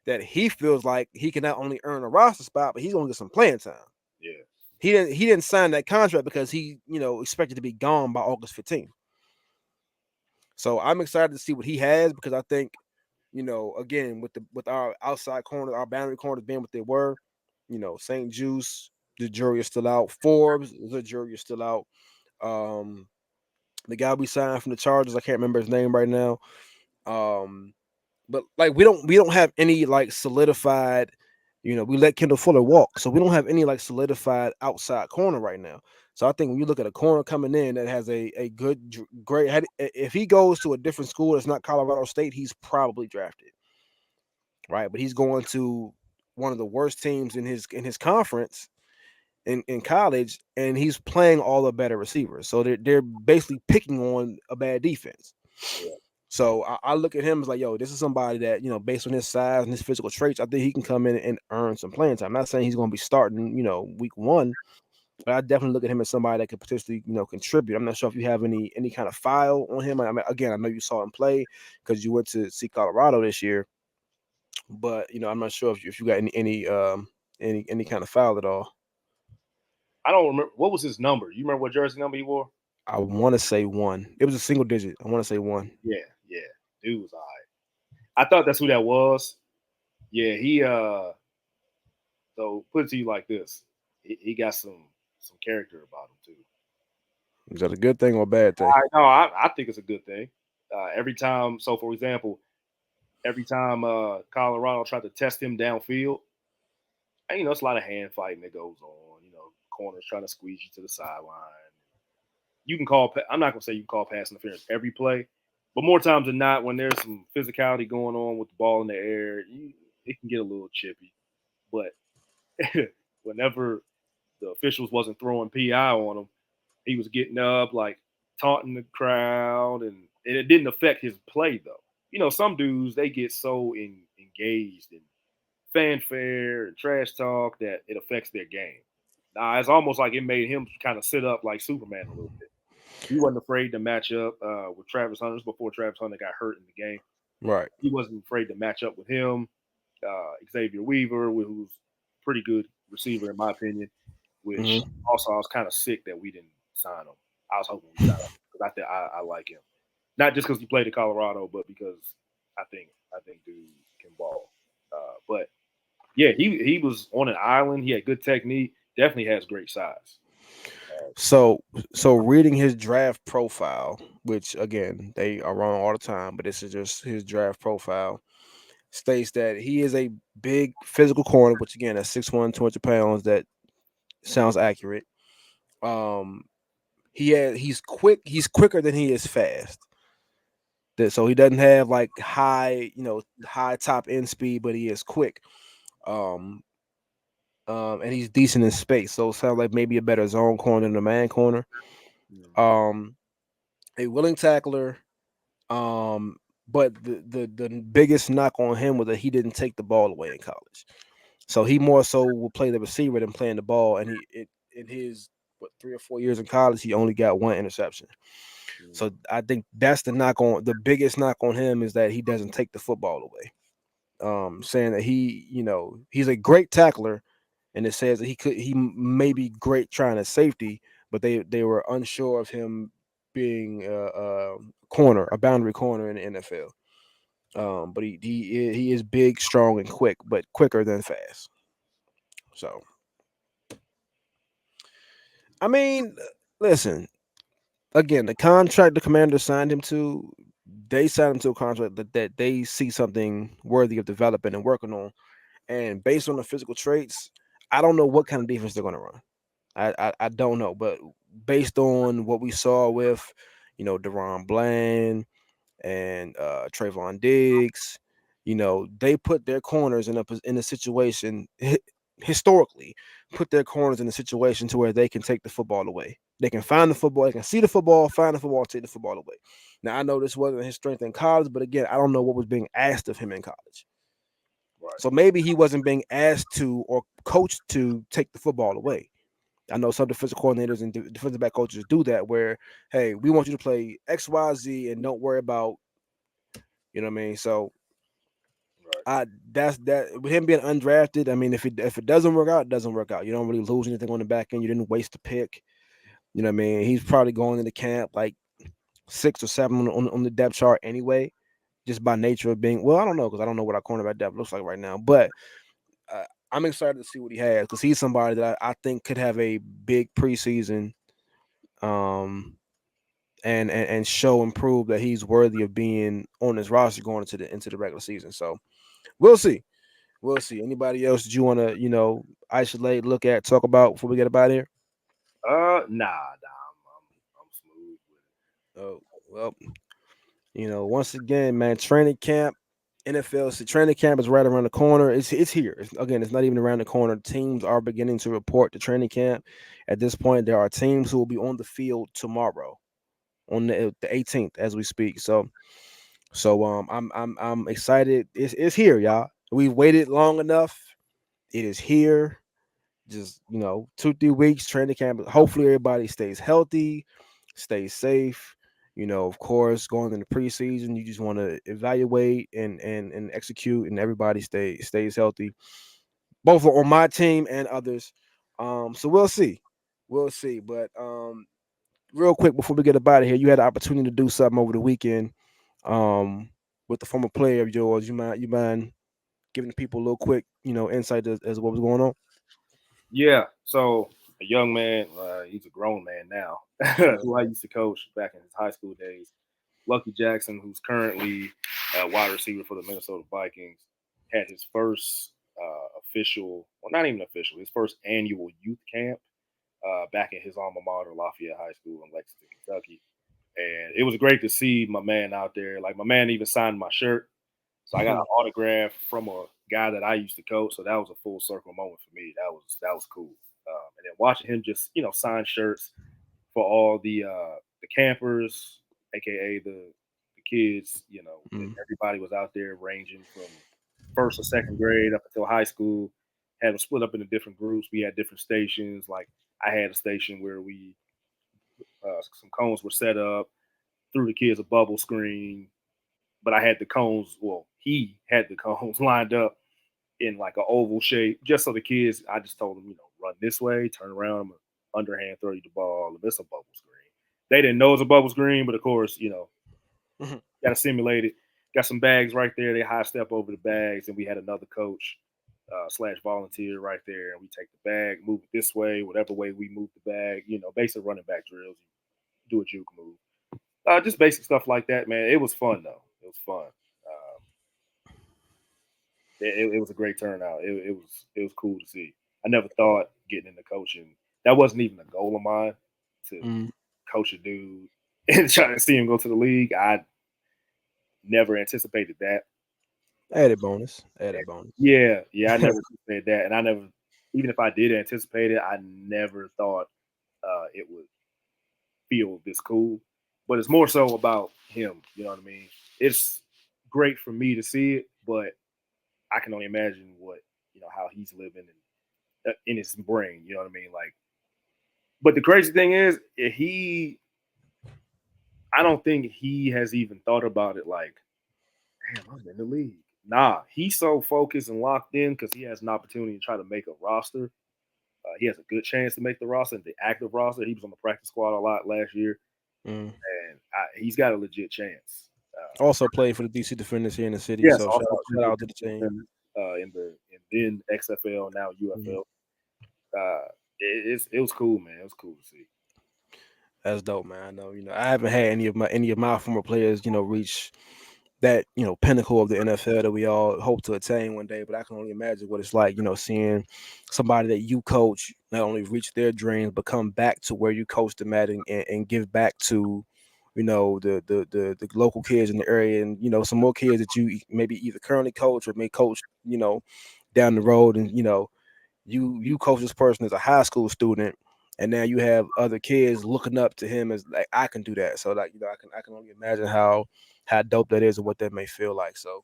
that he feels like he can not only earn a roster spot, but he's gonna get some playing time. Yeah. He didn't sign that contract because he, expected to be gone by August 15th. So I'm excited to see what he has, because I think, again, with our outside corner, our boundary corners being what they were, St. Juice, the jury is still out. Forbes, the jury is still out. Um, the guy we signed from the Chargers, I can't remember his name right now. But like we don't have any like solidified, we let Kendall Fuller walk, so we don't have any like solidified outside corner right now. So I think when you look at a corner coming in that has a good, great, if he goes to a different school that's not Colorado State, he's probably drafted, right? But he's going to one of the worst teams in his conference in college, and he's playing all the better receivers. So they're basically picking on a bad defense. Yeah. So I look at him as like, yo, this is somebody that, based on his size and his physical traits, I think he can come in and earn some playing time. I'm not saying he's going to be starting, week one, but I definitely look at him as somebody that could potentially, contribute. I'm not sure if you have any kind of file on him. I mean, again, I know you saw him play because you went to see Colorado this year, but I'm not sure if you got any kind of file at all. I don't remember what was his number. You remember what jersey number he wore? I want to say one. It was a single digit. I want to say one. Yeah, yeah. Dude was all right. I thought that's who that was. Yeah, he so put it to you like this. He got some character about him too. Is that a good thing or a bad thing? I think it's a good thing. Every time, so for example, every time Colorado tried to test him downfield, and, it's a lot of hand fighting that goes on. Corners trying to squeeze you to the sideline. You can call. I'm not gonna say you can call pass interference every play, but more times than not, when there's some physicality going on with the ball in the air, it can get a little chippy. But whenever the officials wasn't throwing PI on him, he was getting up, like taunting the crowd, and it didn't affect his play though. Some dudes, they get so engaged in fanfare and trash talk that it affects their game. Nah, it's almost like it made him kind of sit up like Superman a little bit. He wasn't afraid to match up with Travis Hunter before Travis Hunter got hurt in the game. Right. He wasn't afraid to match up with him. Xavier Weaver, who's a pretty good receiver in my opinion. Which also I was kind of sick that we didn't sign him. I was hoping we signed him because I like him, not just because he played at Colorado, but because I think dude can ball. But yeah, he was on an island. He had good technique. Definitely has great size. So reading his draft profile, which again they are wrong all the time, but this is just his draft profile, states that he is a big physical corner, which again at 6'1", 200 pounds, that sounds accurate. He's quick. He's quicker than he is fast. So he doesn't have like high top end speed, but he is quick. Um, and he's decent in space. So it sounds like maybe a better zone corner than a man corner. A willing tackler. But the biggest knock on him was that he didn't take the ball away in college. So he more so will play the receiver than playing the ball. And in his 3 or 4 years in college, he only got one interception. So I think that's the biggest knock on him is that he doesn't take the football away. Saying that he's a great tackler, and it says that he may be great trying to safety, but they were unsure of him being a boundary corner in the NFL. But he is big, strong, and quick, but quicker than fast. So I mean, listen, again, the contract the Commander signed him to, they signed him to a contract that they see something worthy of developing and working on. And based on the physical traits, I don't know what kind of defense they're going to run. I don't know, but based on what we saw with, Deron Bland and Trayvon Diggs, they put their corners in a situation historically, put their corners in a situation to where they can take the football away. They can find the football, they can see the football, find the football, take the football away. Now I know this wasn't his strength in college, but again, I don't know what was being asked of him in college. Right. So maybe he wasn't being asked to or coached to take the football away. I know some defensive coordinators and defensive back coaches do that, where hey, we want you to play X, Y, Z, and don't worry about, you know what I mean. So Right. I that's that with him being undrafted. I mean, if it doesn't work out, it doesn't work out. You don't really lose anything on the back end. You didn't waste a pick. You know what I mean. He's probably going into camp like 6 or 7 on the depth chart anyway, just by nature of being. Well, I don't know because I don't know what our cornerback depth looks like right now, but uh, I'm excited to see what he has because he's somebody that I think could have a big preseason, um, and show and prove that he's worthy of being on this roster going into the regular season. So we'll see. We'll see. Anybody else that you want to, isolate, look at, talk about before we get about here? Nah. I'm smooth Oh, well, once again, man, training camp, training camp is right around the corner. It's here. It's not even around the corner. Teams are beginning to report to training camp. At this point, there are teams who will be on the field tomorrow, on the 18th, as we speak. So I'm excited. It's here, y'all. We've waited long enough. It is here. Just 2-3 weeks training camp. Hopefully everybody stays healthy, stays safe. Of course, going into preseason, you just want to evaluate and execute, and everybody stays healthy, both on my team and others. So we'll see. But real quick before we get up out of here, you had the opportunity to do something over the weekend, with the former player of yours. You mind giving the people a little quick, insight as what was going on? Yeah. So a young man, he's a grown man now, Right. who I used to coach back in his high school days. Lucky Jackson, who's currently a wide receiver for the Minnesota Vikings, had his first official, well, not even official, his first annual youth camp back in his alma mater, Lafayette High School in Lexington, Kentucky. And it was great to see my man out there. Like my man even signed my shirt. So I got an autograph from a guy that I used to coach. So that was a full circle moment for me. That was cool. And then watching him just sign shirts for all the campers, aka the kids. Mm. Everybody was out there ranging from first or second grade up until high school. Had them split up into different groups. We had different stations. Like I had a station where we some cones were set up, threw the kids a bubble screen, but I had the cones. Well, he had the cones lined up in like an oval shape, just so the kids. I just told them, run this way, turn around, I'm gonna underhand throw you the ball, and it's a bubble screen. They didn't know it was a bubble screen, but of course, got to simulate it. Got some bags right there. They high step over the bags, and we had another coach slash volunteer right there, and we take the bag, move it this way, whatever way we move the bag. Basic running back drills. Do a juke move. Just basic stuff like that, man. It was fun though. It was fun. It was a great turnout. It was cool to see. I never thought getting into coaching that wasn't even a goal of mine to Mm. coach a dude and try to see him go to the league. I never anticipated that. Added bonus. Added bonus. Yeah, I never anticipated that, and I never, even if I did anticipate it, I never thought it would feel this cool. But it's more so about him. You know what I mean? It's great for me to see it, but I can only imagine what how he's living in his brain. You know what I mean? Like, but the crazy thing is, I don't think he has even thought about it. Like, damn, I'm in the league. Nah, he's so focused and locked in because he has an opportunity to try to make a roster. He has a good chance to make the roster, the active roster. He was on the practice squad a lot last year, Mm. and he's got a legit chance. Also played for the DC Defenders here in the city, Yes, so also shout out to the team. in then XFL, now Mhm. UFL. It was cool, man. It was cool to see. That's dope, man. I know, I haven't had any of my former players, reach that, pinnacle of the NFL that we all hope to attain one day. But I can only imagine what it's like, seeing somebody that you coach not only reach their dreams, but come back to where you coached them at and give back to, the local kids in the area, and some more kids that you maybe either currently coach or may coach, down the road, and you coach this person as a high school student, and now you have other kids looking up to him as like I can do that. So like I can only imagine how dope that is and what that may feel like. So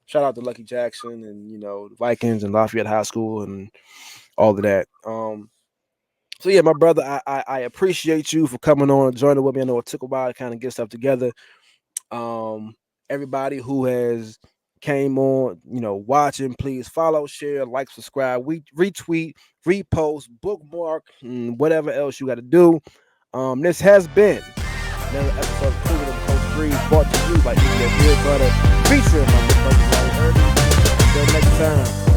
shout out to Lucky Jackson and the Vikings and Lafayette High School and all of that. So yeah, my brother, I appreciate you for coming on and joining with me. I know it took a while to kind of get stuff together. Everybody who has came on, watching, please follow, share, like, subscribe, retweet, repost, bookmark, and whatever else you got to do. This has been another episode of Coolin and Coach Breeze, brought to you by Eat Your Beer Butter, featuring my good brother Jelani Irby. Until next time.